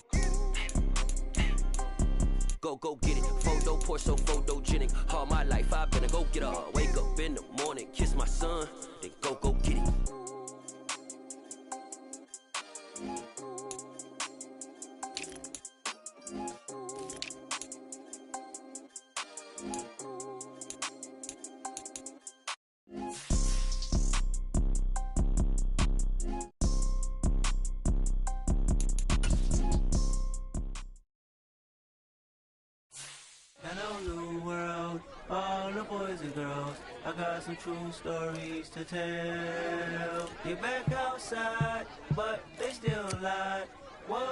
Go get it. Photo, pour so photogenic. All my life I've been a go-getter. Wake up in the morning, kiss my son, then go get it. Hello, new world, all the boys and girls. I got some true stories to tell. They back outside, but they still lie. Whoa,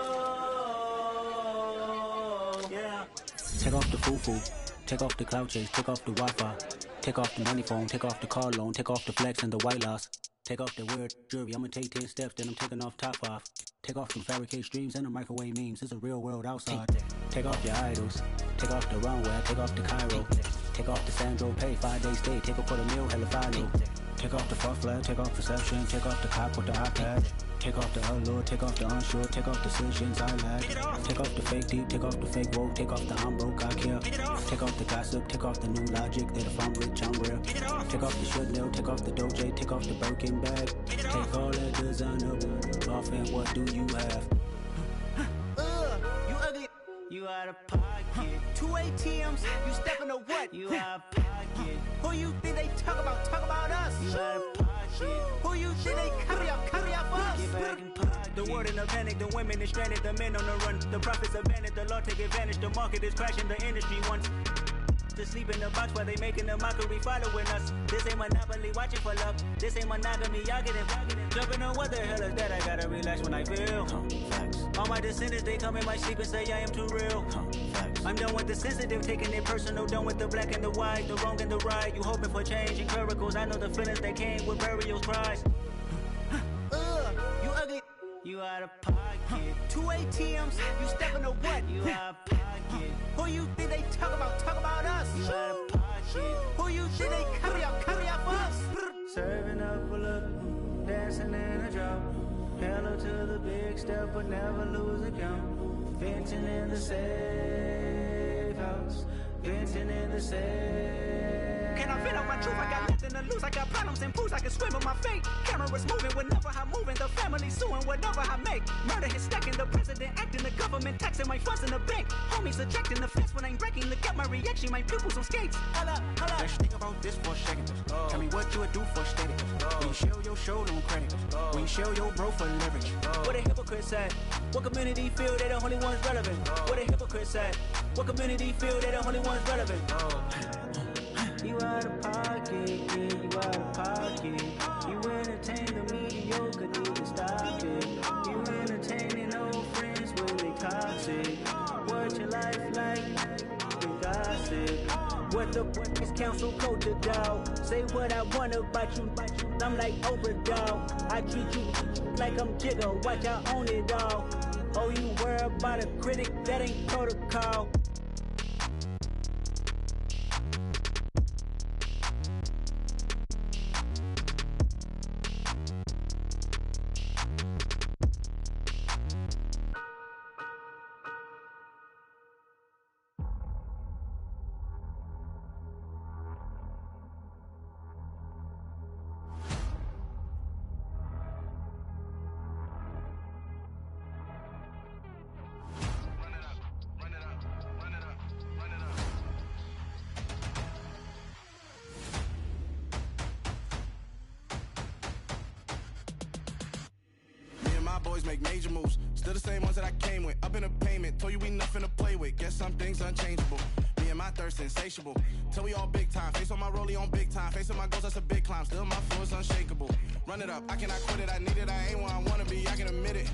yeah. Take off the foo-foo, take off the cloud chase, take off the Wi-Fi, take off the money phone, take off the car loan, take off the flex and the white loss. Take off the weird jewelry, I'ma take 10 steps, then I'm taking off top 5. Take off them fabricated streams and the microwave memes, it's a real world outside. Take off your idols, take off the runway, take off the Cairo. Take off the Sandro pay, 5-day stay, take a $250,000, hella final. Take off the far flag, take off perception, take off the cop with the iPad. Take off the allure, take off the unsure, take off decisions I lack. Take off the fake deep, take off the fake woke, take off the I'm broke, I care. Take off the gossip, take off the new logic that if I'm rich, I'm rare. Take off the Chanel, take off the Doja, take off the Birkin bag. Take all that designer off and what do you have? You ugly. You out of pocket. 2 ATMs, you stepping to what? You out of pocket. Who you think they talk about? Talk about us. You out of pocket. Who you think they carry up for us? Get back in pocket. The world in a panic, the women is stranded, the men on the run. The profits abandoned, the law take advantage. The market is crashing, the industry wants to sleep in the box while they making a mockery following us. This ain't monopoly, watching for love. This ain't monogamy, y'all get it. Jumping on what the hell is that? I gotta relax when I feel. All my descendants, they come in my sleep and say I am too real. I'm done with the sensitive, taking it personal. Done with the black and the white, the wrong and the right. You hoping for change and miracles. I know the feelings that came with burials, cries. You ugly. You out of pocket. 2 ATMs, you stepping to what? You out of pocket. Who you think they talk about? Talk about us. You out of pocket. Who you think they carry up for us? Serving up a look, dancing in a drop. Hello to the big step, but never lose a count. Venting in the safe house. Venting in the safe. Can I vent out my truth? I got nothing to lose. I got problems and pools. I can swim with my fate. Cameras moving whenever I'm moving. The family suing whatever I make. Murder is stacking. The president acting. The government taxing my funds in the bank. Homies ejecting the fence when I'm breaking. Look at my reaction. My pupils on skates. Holla, holla. Let's think about this for a second. Tell me what you would do for steady. When you show your show, no credit. When you show your bro for leverage. What a hypocrite said. What community feel they the only ones relevant? What a hypocrite said. What community feel they the only ones relevant? You out of pocket, yeah, you out of pocket. You entertain the mediocre, need to stop it. You entertaining old friends when they toxic. What your life like? You gossip. What the is council culture, dog? Say what I want about you. I'm like Oprah, dog. I treat you like I'm Jigga. Watch I own it, dog. Oh, you worry about a critic? That ain't protocol. Boys make major moves, still the same ones that I came with. Up in a payment, told you we nothing to play with. Guess some things unchangeable. Me and my thirst insatiable. Till we all big time. Face on my rollie on big time. Facing my goals, that's a big climb. Still my flow is unshakable. Run it up, I cannot quit it. I need it, I ain't where I wanna be. I can admit it.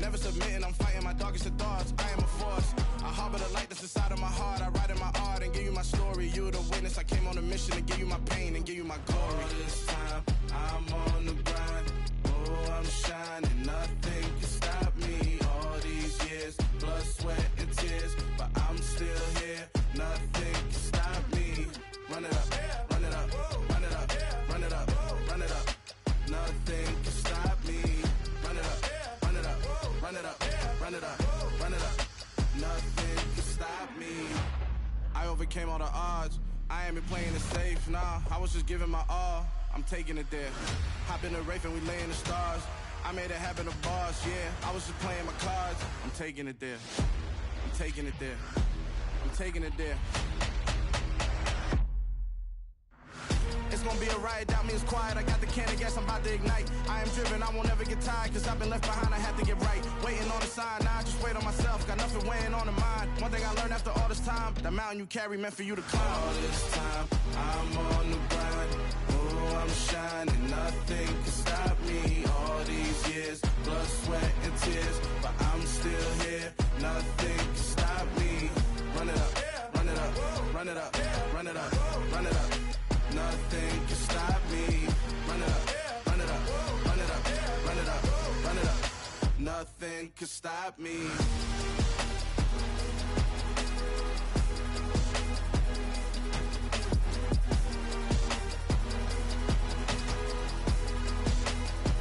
Never submitting, I'm fighting my darkest of thoughts. I am a force. I harbor the light that's inside of my heart. I write in my art and give you my story. You're the witness. I came on a mission to give you my pain and give you my glory. All this time, I'm on the grind. Oh, I'm shining. Nothing can stop me. All these years, blood, sweat, and tears. But I'm still here. Nothing can stop me. Run it up, run it up, run it up, run it up, run it up. Nothing can stop me. Run it up, run it up, run it up, run it up, run it up. Nothing can stop me. I overcame all the odds. I ain't been playing it safe, nah. I was just giving my all. I'm taking it there. Hop in the Wraith and we lay in the stars. I made it happen to boss, yeah. I was just playing my cards. I'm taking it there. I'm taking it there. I'm taking it there. It's gonna be a riot, doubt me it's quiet. I got the can of gas, I'm about to ignite. I am driven, I won't never get tired, cause I've been left behind, I have to get right. Waiting on the sign, now I just wait on myself. Got nothing weighing on the mind. One thing I learned after all this time, the mountain you carry meant for you to climb. All this time, I'm on the grind. Oh, I'm shining, nothing can stop me. All these years, blood, sweat, and tears. But I'm still here, nothing can stop me. Run it up, run it up, run it up, run it up, run it up. Nothing can stop me. Run it up, run it up, run it up, run it up, run it up. Nothing can stop me.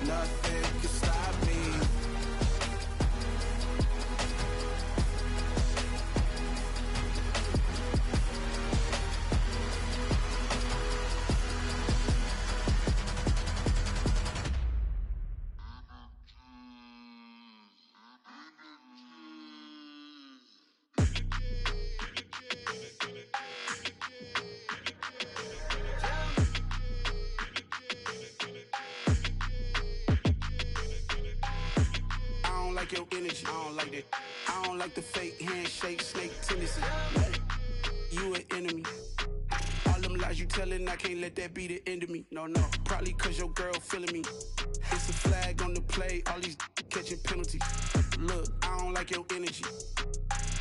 Nothing can stop me. Your energy, I don't like that. I don't like the fake handshake, snake tendency. You an enemy. All them lies you telling, I can't let that be the end of me. No, no, probably cause your girl feeling me. It's a flag on the play, all these catching penalties. Look, I don't like your energy.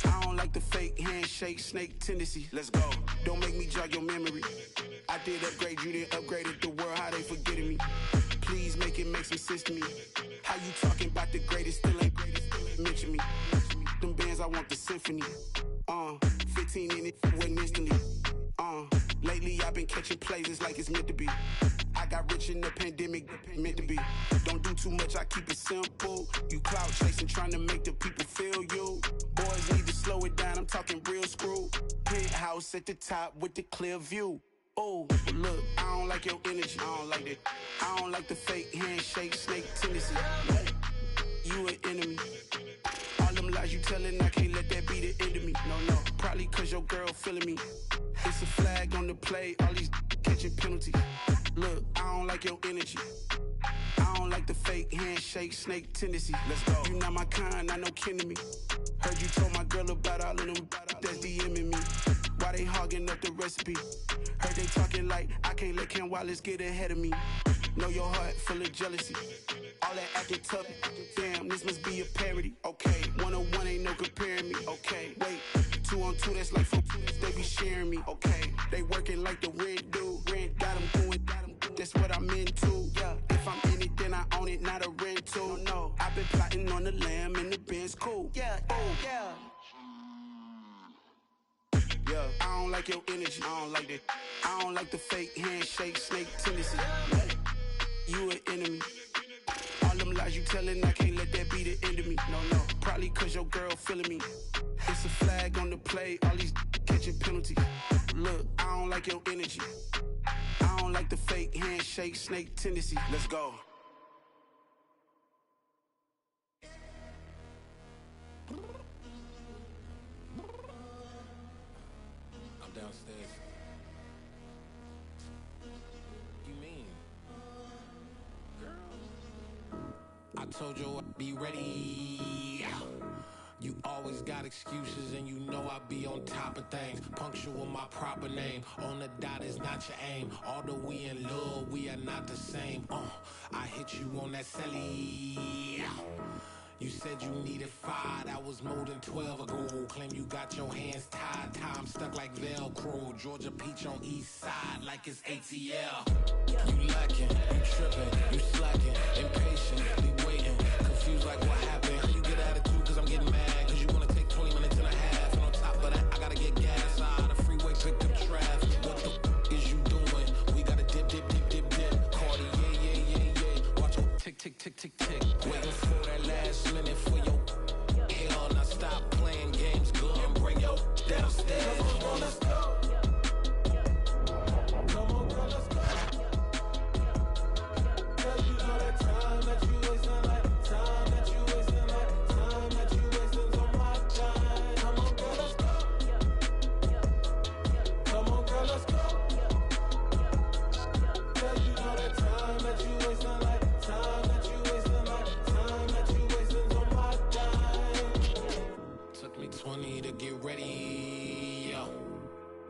I don't like the fake handshake, snake tendency. Let's go. Don't make me jog your memory. I did upgrade, you didn't upgrade it. The world, how they forgetting me. Please make it make some sense to me. How you talking about the greatest, still ain't greatest, still ain't mention me. Them bands, I want the symphony. 15 in it, went instantly. Lately I've been catching plays, it's like it's meant to be. I got rich in the pandemic, meant to be. Don't do too much, I keep it simple. You clout chasing, trying to make the people feel you. Boys need to slow it down, I'm talking real screw. Penthouse at the top with the clear view. Oh, look, I don't like your energy, I don't like that. I don't like the fake handshake, snake tendency. You an enemy. All them lies you telling, I can't let that be the end of me. No, no, probably cause your girl feeling me. It's a flag on the play, all these catching penalties. Look, I don't like your energy. I don't like the fake handshake, snake tendency. Let's go. You not my kind, not no kin to me. Heard you told my girl about all of them that's DMing me. Why they hogging up the recipe? Heard they talking like I can't let Ken Wallace get ahead of me. Know your heart full of jealousy. All that acting tough, damn, this must be a parody. Okay, 101 ain't no comparing me. Okay, wait, 2 on 2, that's like 4, they be sharing me. Okay, they working like the rent do. Rent got them going, that's what I'm into. Yeah, if I'm in it, then I own it, not a rental. No, I've been plotting on the lamb and the Benz cool. Yeah, oh, yeah. Yeah, I don't like your energy, I don't like that. I don't like the fake handshake, snake tendency. You an enemy. All them lies you telling, I can't let that be the end of me. No, no, probably cause your girl feeling me. It's a flag on the play, all these catching penalties. Look, I don't like your energy. I don't like the fake handshake, snake tendency. Let's go. I'm downstairs. You mean? Girl, I told you I'd be ready. You always got excuses and you know I be on top of things. Punctual my proper name. On the dot is not your aim. Although we in love, we are not the same. I hit you on that celly. You said you needed 5, that was more than 12 ago. Claim you got your hands tied, time stuck like Velcro. Georgia Peach on east side like it's ATL. You lacking, you tripping, you slacking, impatient, be waiting, confused like what happened. How you get attitude cause I'm getting mad, cause you wanna take 20 minutes and a half. And on top of that, I gotta get gas out of the freeway, pick up traffic. What the is you doing? We gotta dip. Cardi, yeah. Watch your tick. Waiting for that last minute for your hell. Now stop playing games, go and bring your downstairs. Come on, let's go. Come on, girl, let's go. Cause you know that time that you wasting, like time that you wasting, like time that you wasting on my time. Come on, girl, let's go. Come on, girl, let's go. Cause you know that time that you wasting, like time that you wasting, like time that you wasting on my time. Took me 20 to get ready, yo.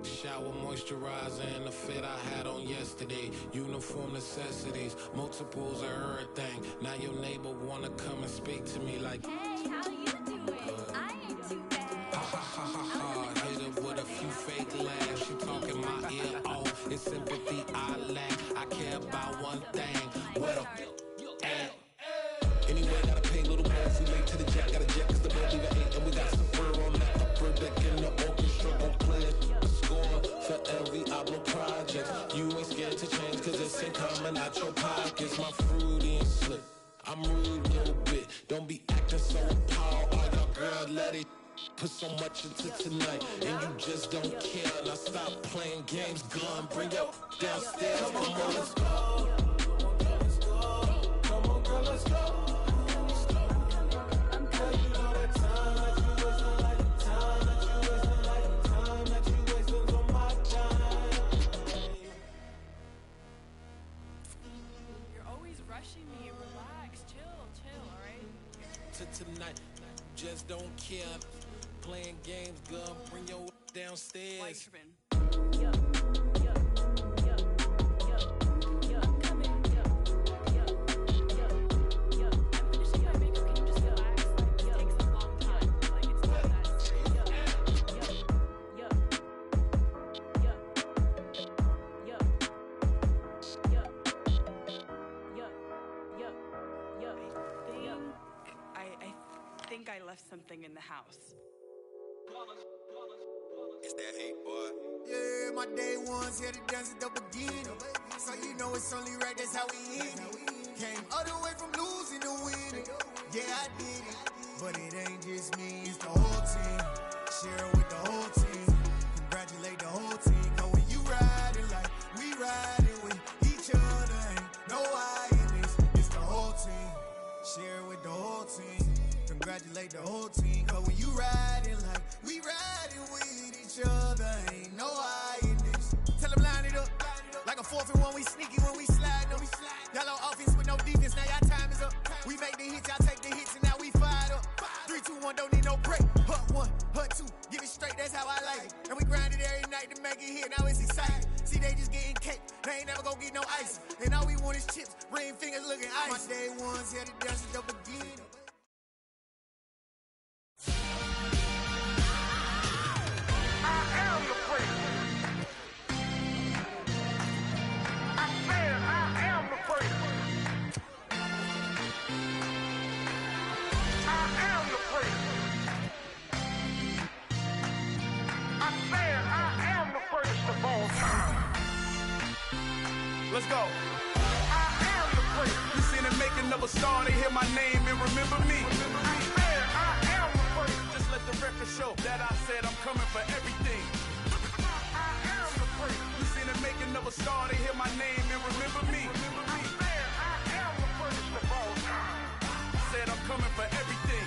Shower, moisturizer, and the fit I had on yesterday. Uniform necessities, multiples of everything. Now your neighbor wanna come and speak to me like, hey, how you doing? I ain't too bad. Ha. Hit her with a few fake laughs. She talking my ear off. It's sympathy I lack. I care about one thing. What a at. Anyway, gotta pay a little more if we late to the jack. Got a jet cause the boat leave at 8. And we got some fur on that upper deck in the orchestra. Gon' play a score for every Oblo project. You ain't scared to change cause it's ain't coming out your pockets. My fruity and slick. I'm rude a little bit. Don't be acting so appalled. All y'all girl, let it put so much into tonight. And you just don't care. Now stop playing games, gun. Bring your downstairs. Come on, girl, let's go. Come on, girl, let's go. Tonight, just don't care. Playing games, girl. Bring your downstairs. I left something in the house. It's that hate, boy. Yeah, my day ones here to dance at the beginning. So you know it's only right, that's how we end it. Came all the way from losing to winning. Yeah, I did it. But it ain't just me, it's the whole team. Share it with the whole team. Congratulate the whole team. Cause when you riding like we riding with each other, ain't no I in this. It's the whole team. Share it with the whole team. Congratulate the whole team, cause when you riding like we riding with each other, ain't no I in this. Tell them line it up, like a 4th and 1, we sneaky when we slide them. Y'all on offense with no defense, now y'all time is up. We make the hits, y'all take the hits, and now we fired up. 3, 2, 1, don't need no break. Hut 1, hut 2, give it straight, that's how I like it. And we grind it every night to make it hit, now it's exciting. See, they just getting cake, they ain't never gonna get no ice. And all we want is chips, ring fingers looking ice. My day ones here to dance at the beginning. Let's go. I am the prince. You seen the making of a star, they hear my name and remember me. I am the prince. Just let the record show that I said I'm coming for everything. I am the prince. You seen the making of a star, they hear my name and remember me. I am the prince of all time. Said I'm coming for everything.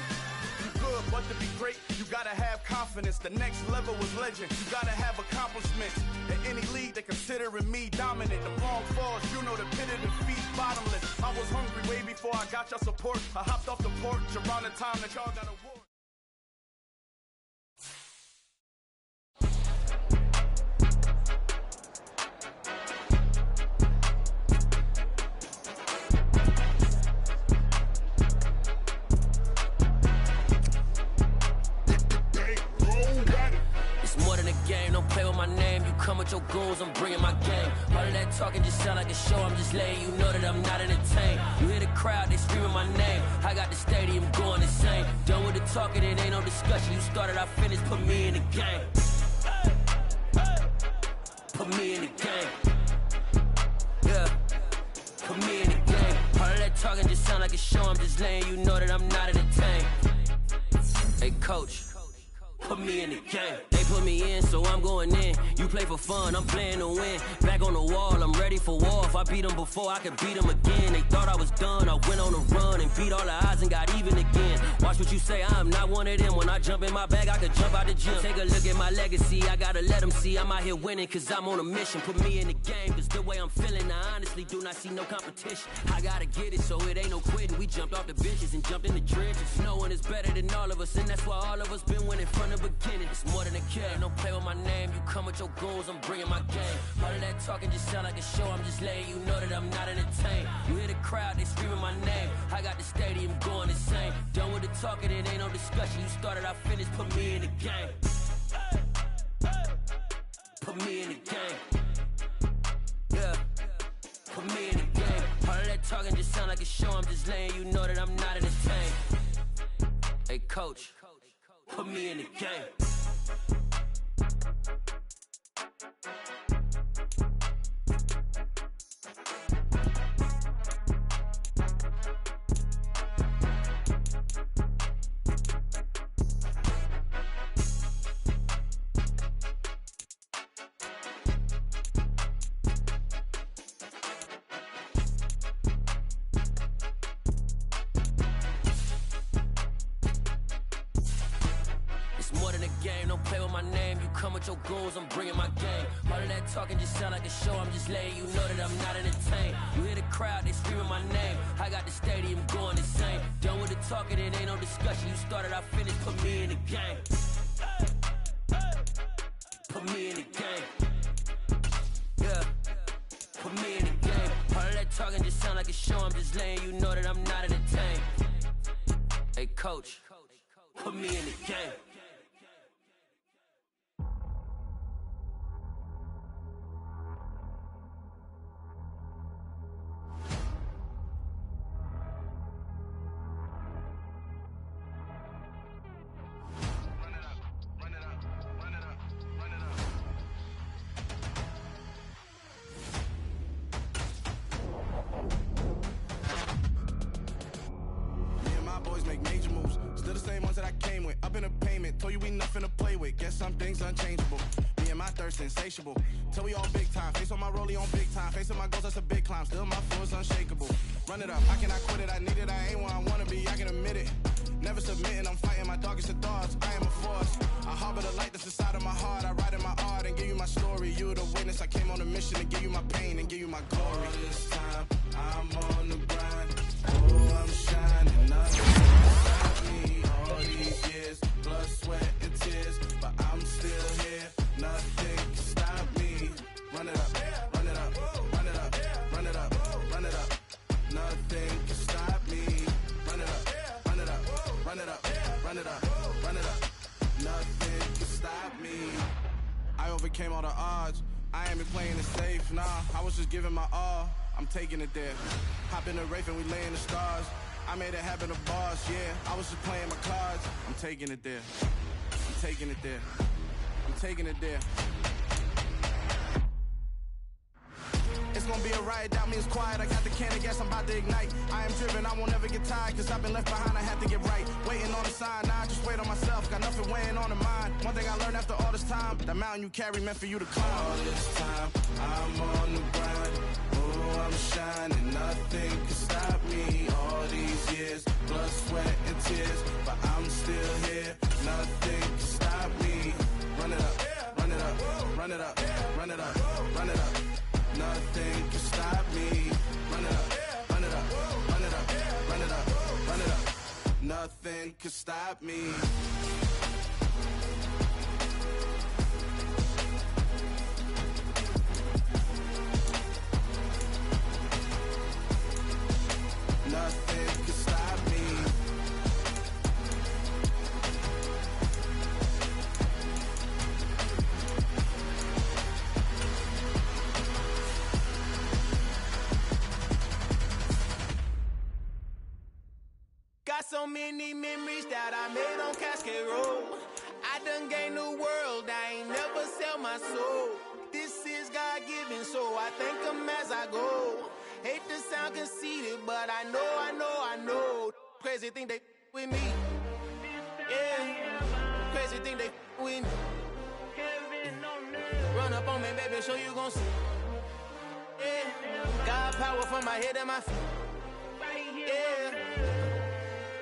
Good, but to be great, you gotta have confidence. The next level was legend. You gotta have accomplishments. In any league, they considering me dominant. The wrong falls, you know the pit of defeat, bottomless. I was hungry way before I got your support. I hopped off the porch around the time that y'all got a war. my name, you come with your goons, I'm bringing my game. All of that talking just sound like a show, I'm just letting you know that I'm not entertained. You hear the crowd, they screaming my name. I got the stadium going insane. Done with the talking, it ain't no discussion. You started, I finished, put me in the game. Put me in the game. Yeah. Put me in the game. All of that talking just sound like a show, I'm just letting you know that I'm not entertained. Hey, coach. Put me in the game. They put me in, so I'm going in. You play for fun, I'm playing to win. Back on the wall, I'm ready for war. If I beat them before, I could beat them again. They thought I was done, I went on a run and beat all the odds and got even again. Watch what you say, I'm not one of them. When I jump in my bag, I could jump out the gym. Take a look at my legacy, I gotta let them see I'm out here winning, cause I'm on a mission. Put me in the game, cause the way I'm feeling, I honestly do not see no competition. I gotta get it, so it ain't no quitting. We jumped off the benches and jumped in the trenches. No one is better than all of us, and that's why all of us been winning from the beginning. It's more than a game, don't play with my name. You come with your goons, I'm bringing my game. All of that talking just sound like a show, I'm just letting you know that I'm not entertained. You hear the crowd, they screaming my name. I got the stadium going insane. Done with the talking, it ain't no discussion. You started, I finished, put me in the game. Put me in the game. Yeah. Put me in the game. All of that talking just sound like a show, I'm just letting you know that I'm not entertained. Hey, coach. Put me in the game. Don't play with my name, you come with your goons, I'm bringing my game. All of that talking just sound like a show, I'm just letting you know that I'm not entertained. You hear the crowd, they screaming my name. I got the stadium going insane. Done with the talking, it ain't no discussion. You started, I finished, put me in the game. Put me in the game. Yeah. Put me in the game. All of that talking just sound like a show, I'm just letting you know that I'm not entertained. Hey, coach, put me in the game. Insatiable. Till we all big time. Face on my rollie on big time. Facing my goals, that's a big climb. Still my flow is unshakable. Run it up. I cannot quit it. I need it. I ain't where I wanna be. I can admit it. Never submitting. I'm fighting my darkest of thoughts. I am a force. I harbor the light that's inside of my heart. I write in my art and give you my story. You the witness. I came on a mission to give you my pain and give you my glory. All this time, I'm on the grind. Oh, I'm shining. Nothing about me. All these years, blood, sweat, and tears. But I'm still here. Nothing can stop me. Run it up, run it up, run it up, run it up, run it up. Nothing can stop me. Run it up, run it up, run it up, run it up, run it up. Nothing can stop me. I overcame all the odds. I ain't been playing it safe, nah. I was just giving my all. I'm taking it there. Hop in the Wraith and we lay in the stars. I made it happen to boss, yeah. I was just playing my cards. I'm taking it there. I'm taking it there. I'm taking it there. It's gonna be a riot, doubt me it's quiet. I got the can of gas, I'm about to ignite. I am driven, I won't ever get tired, cause I've been left behind, I had to get right. Waiting on the sign, now I just wait on myself. Got nothing weighing on the mind. One thing I learned after all this time, the mountain you carry meant for you to climb. All this time, I'm on the grind. Oh, I'm shining, nothing can stop me. All these years, blood, sweat, and tears. But I'm still here, nothing can stop me. Run it up, run it up, run it up, run it up, run it up. Nothing can stop me. Run it up, run it up, run it up, run it up, run it up. Nothing can stop me. Nothing can stop me. Got so many memories that I made on Cascade Road. I done gained the world, I ain't never sell my soul. This is God-given, so I thank him as I go. Hate to sound conceited, but I know. Crazy thing they with me. Yeah, crazy thing they with me. Run up on me, baby, show you gon' see. Yeah, God power from my head and my feet. Yeah,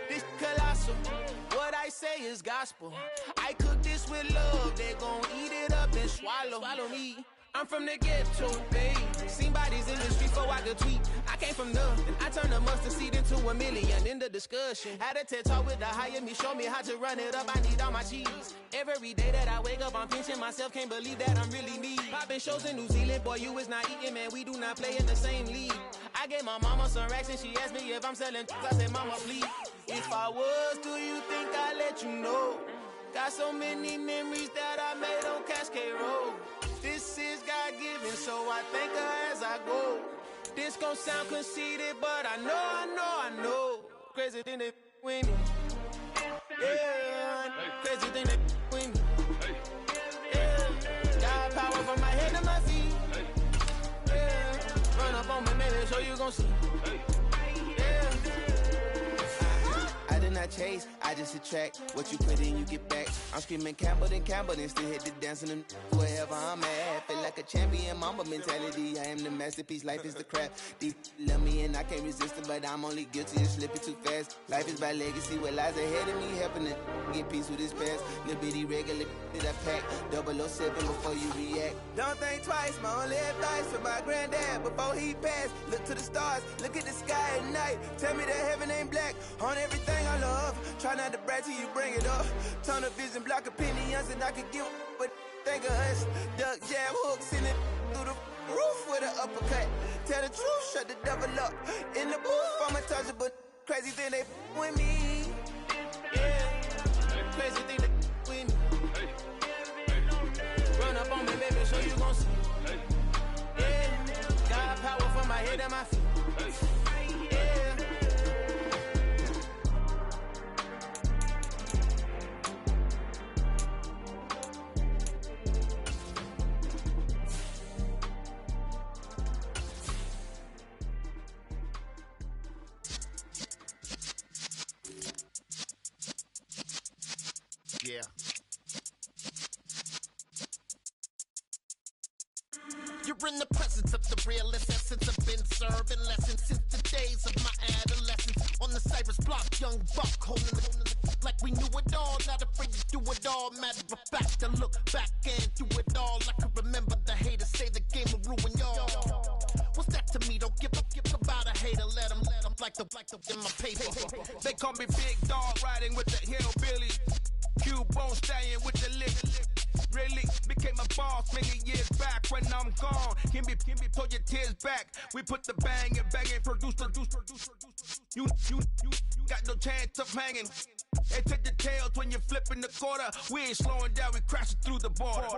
this colossal. What I say is gospel. I cook this with love. They gon' eat it up and swallow me. I'm from the ghetto, babe. Seen bodies in the street before I could tweet. I came from nothing. I turned a mustard seed into $1 million in the discussion. Had a TED talk with the higher me, show me how to run it up. I need all my cheese. Every day that I wake up, I'm pinching myself. Can't believe that I'm really me. Popping shows in New Zealand, boy, you is not eating, man. We do not play in the same league. I gave my mama some racks and she asked me if I'm selling. I said, mama, please. If I was, do you think I'd let you know? Got so many memories that I made on Cascade Road. This is God-given, so I thank her as I go. This gon' sound conceited, but I know. Crazy thing they with me. Yeah, crazy thing they with me. Yeah, got power from my head to my feet. Yeah, run up on me, baby, so you gon' see. Yeah. I did not chase, I just attract. What you put in, you get back. I'm screaming Campbell, then still hit the dancing and wherever I'm at. Feel like a champion, mamba mentality. I am the masterpiece, life is the crap. Deep love me and I can't resist it, but I'm only guilty of slipping too fast. Life is by legacy, what lies ahead of me, helping to get peace with his past. Little bitty regular that I pack, 007 before you react. Don't think twice, my only advice for my granddad before he passed. Look to the stars, look at the sky at night. Tell me that heaven ain't black on everything I love. Try not to brag till you bring it up. Tunnel vision, block opinions, and I could give but think of us. Duck jab hooks in it through the roof with an uppercut. Tell the truth, shut the devil up. In the booth, I'm untouchable. Crazy thing they with me. Yeah, crazy thing they with me. Run up on me, baby, so you gon' see. Yeah, got power from my head and my feet. Yeah. Yeah. You're in the presence of the realest essence. I've been serving lessons since the days of my adolescence. On the Cypress block, young buck holding the like we knew it all. Not afraid to do it all. Matter of fact, I look back and do it all. I can remember the haters say the game will ruin y'all. What's that to me? Don't give about a hater. Let them like the in my paper. They call me Big Dog, riding with the hillbilly. Cubone staying with the lick. Really became a boss many years back. When I'm gone, can be pull your tears back. We put the bang and produce. You got no chance of hanging. They take the tails when you're flipping the quarter. We ain't slowing down, we crashing through the border.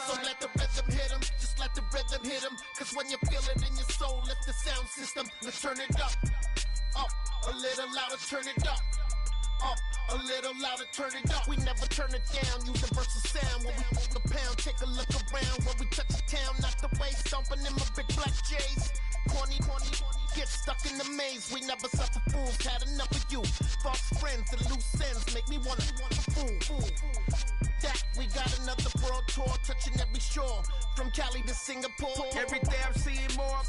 So let the rhythm hit him, just let the rhythm hit him. Cause when you feel it in your soul, lift the sound system. Let's turn it up, a little louder, turn it up, a little louder, turn it up. We never turn it down, universal sound. When we hold the pound, take a look around. When we touch the town, not the way, stomping in my big black J's. Corny, get stuck in the maze. We never suffer fools, had enough of you. False friends and loose ends make me wanna fool. That we got another world tour, touching every shore, from Cali to Singapore. Every day I'm seeing more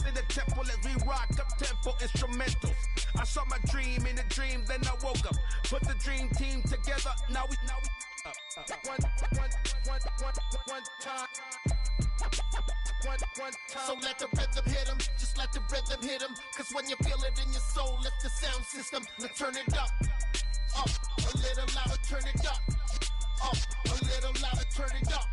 in the temple as we rock up tempo instrumentals. I saw my dream in a dream, then I woke up. Put the dream team together, now we one time. So let the rhythm hit him, just let the rhythm hit him. Cause when you feel it in your soul, lift the sound system. Let's turn it up, a little louder, turn it up, a little louder, turn it up.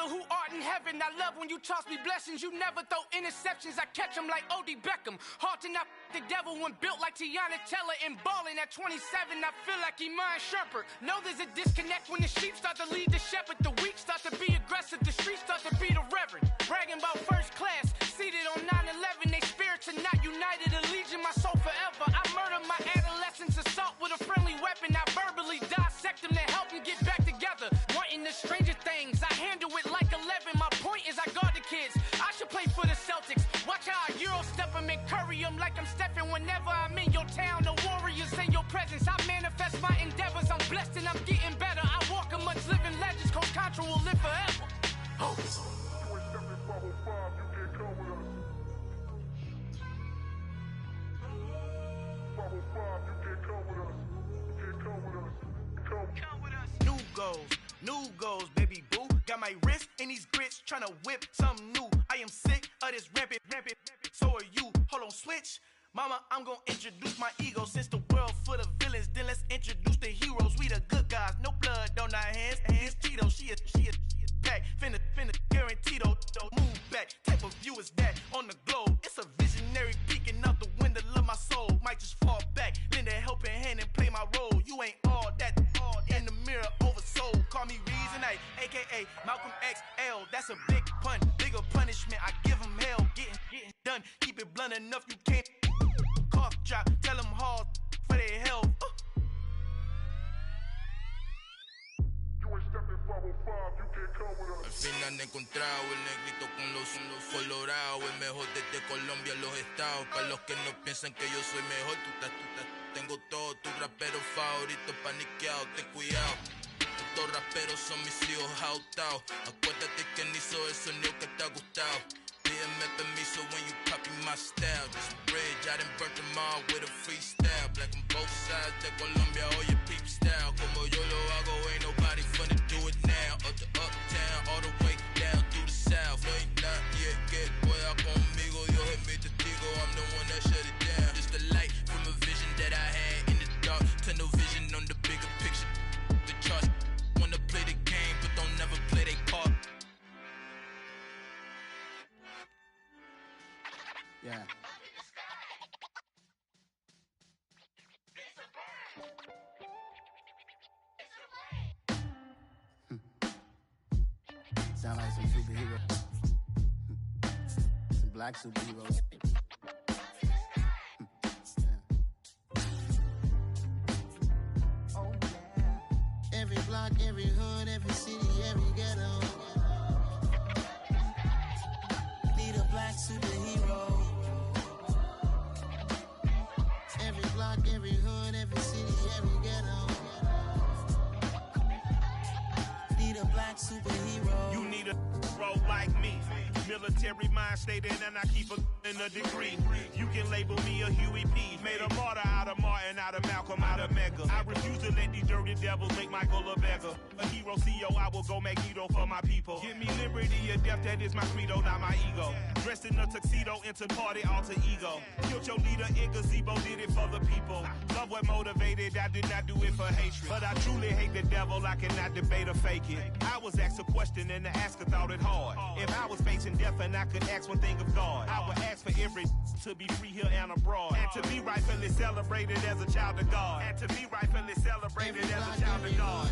Father who art in heaven, I love when you toss me blessings. You never throw interceptions, I catch them like O.D. Beckham. Hard to not the devil when built like Tiana Teller and balling at 27. I feel like Iman Shumpert. Know there's a disconnect when the sheep start to lead the shepherd. The weak start to be aggressive, the streets start to be the reverend. Bragging about first class, seated on 9/11. They spirits are not united, a legion, my soul forever. I murdered my adolescence, assault with a friendly weapon. I verbally dissect them to help them get back together. Wanting the stranger things, I handle it like 11. My point is I guard the kids. I should play for the Celtics. Watch how I Euro step them and curry them like I'm Stephen. Whenever I'm in your town, the Warriors in your presence. I manifest my endeavors. I'm blessed and I'm getting better. I walk amongst living legends. Coach Contra will live forever. Oh. New goals, baby boo. Got my wrist in these grits, tryna whip something new. I am sick of this rampant. So are you. Hold on, switch. Mama, I'm gonna introduce my ego. Since the world full of villains, then let's introduce the heroes. We the good guys, no blood on our hands. It's Tito, she a back. Finna guaranteed move back. Type of view is that on the globe? It's a visionary peeking out the window of my soul. Might just fall back, lend a helping hand and play my role. You ain't all that in the mirror oversold. Call me Reason A, aka Malcolm XL. That's a big pun, bigger punishment. I give him hell, getting done. Keep it blunt enough, you can't cough drop. Tell them hard for their health. Al fin han encontrado el negrito con los colorados, el mejor desde Colombia a los estados. Para los que no piensan que yo soy mejor, tengo todo, tus raperos favoritos paniqueados, ten cuidado. Estos raperos son mis hijos adoptados. Acuérdate que ni hizo el sonido que te ha gustado. Pídeme permiso when you copy my style. This bridge, I done burnt them all with a freestyle. Black on both sides de Colombia, oye peep style. Como yo lo hago, ain't nobody finna do it now. Up to uptown, all the way down through the south. No ain't nadie que pueda conmigo. Dios es mi testigo, I'm the one that shut it down. Just a light from a vision that I had in the dark. Tunnel vision on the bigger picture. The charts wanna play the game, but don't never play their part. Yeah. Sound like some superheroes. Some black superheroes. Oh, yeah. Every block, every hood, every city, every ghetto. Need a black superhero. Every block, every hood, every city, every ghetto. Need a black superhero. You need a bro like me. Military mind stated, and I keep a degree. You can label me a Huey P. Made a martyr out of Martin, out of Malcolm, out of Mega. I refuse to let these dirty devils make Michael a beggar. A hero CEO, I will go Magneto for my people. Give me liberty or death, that is my credo, not my ego. Dressed in a tuxedo, into party, alter ego. Killed your leader in gazebo, did it for the people. Love what motivated, I did not do it for hatred. But I truly hate the devil, I cannot debate or fake it. I was asked a question and the asker thought it hard. If I was facing death and I could ask one thing of God, I would ask for every to be free here and abroad. And to be rightfully celebrated as a child of God. And to be rightfully celebrated as a child of God.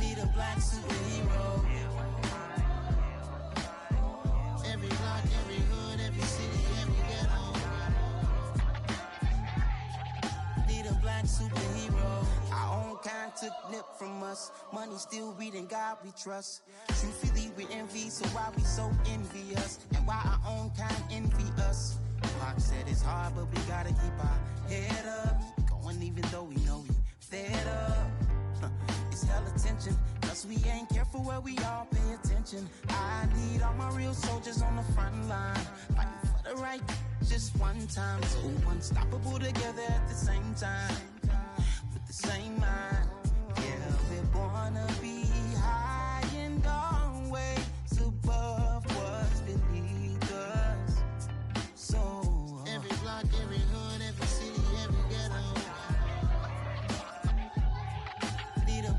Need a black superhero. Every block, every hood, every city, every ghetto. Need a black superhero. Our own kind took nip from us. Money still reading God we trust. Truthfully we envy, so why we so envious? And why our own kind envy us? Pac said it's hard, but we gotta keep our head up. Going even though we know we fed up. It's hella tension, cause we ain't careful where we all pay attention. I need all my real soldiers on the front line, fighting for the right just one time. So unstoppable together at the same time, with the same mind. Yeah, we're born to be high and always above what's beneath us. So every block, every hood, every city, every ghetto. Need a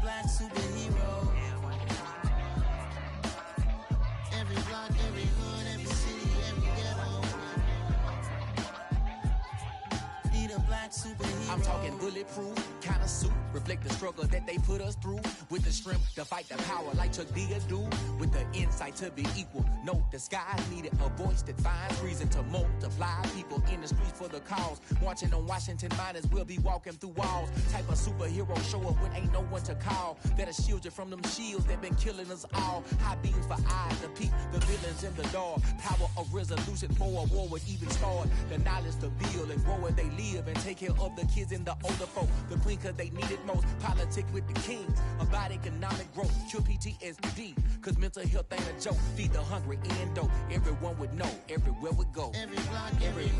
black superhero. I'm talking bulletproof, kind of suit, reflect the struggle that they put us through. With the strength to fight the power like Chuck D do. With the insight to be equal, no disguise needed. A voice that finds reason to multiply. People in the streets for the cause. Marching on Washington, might as well be walking through walls. Type of superhero show up when ain't no one to call. That'll shield you from them shields that been killing us all. High beams for eyes to peep the villains in the dark. Power of resolution for a war would even start. The knowledge to build and grow where they live and take care of the kids and the older folk. The queen cause they need it most. Politic with the kings about economic growth. Cure PTSD cause mental health ain't a joke. Feed the hungry and dope. Everyone would know everywhere we go. Every block, every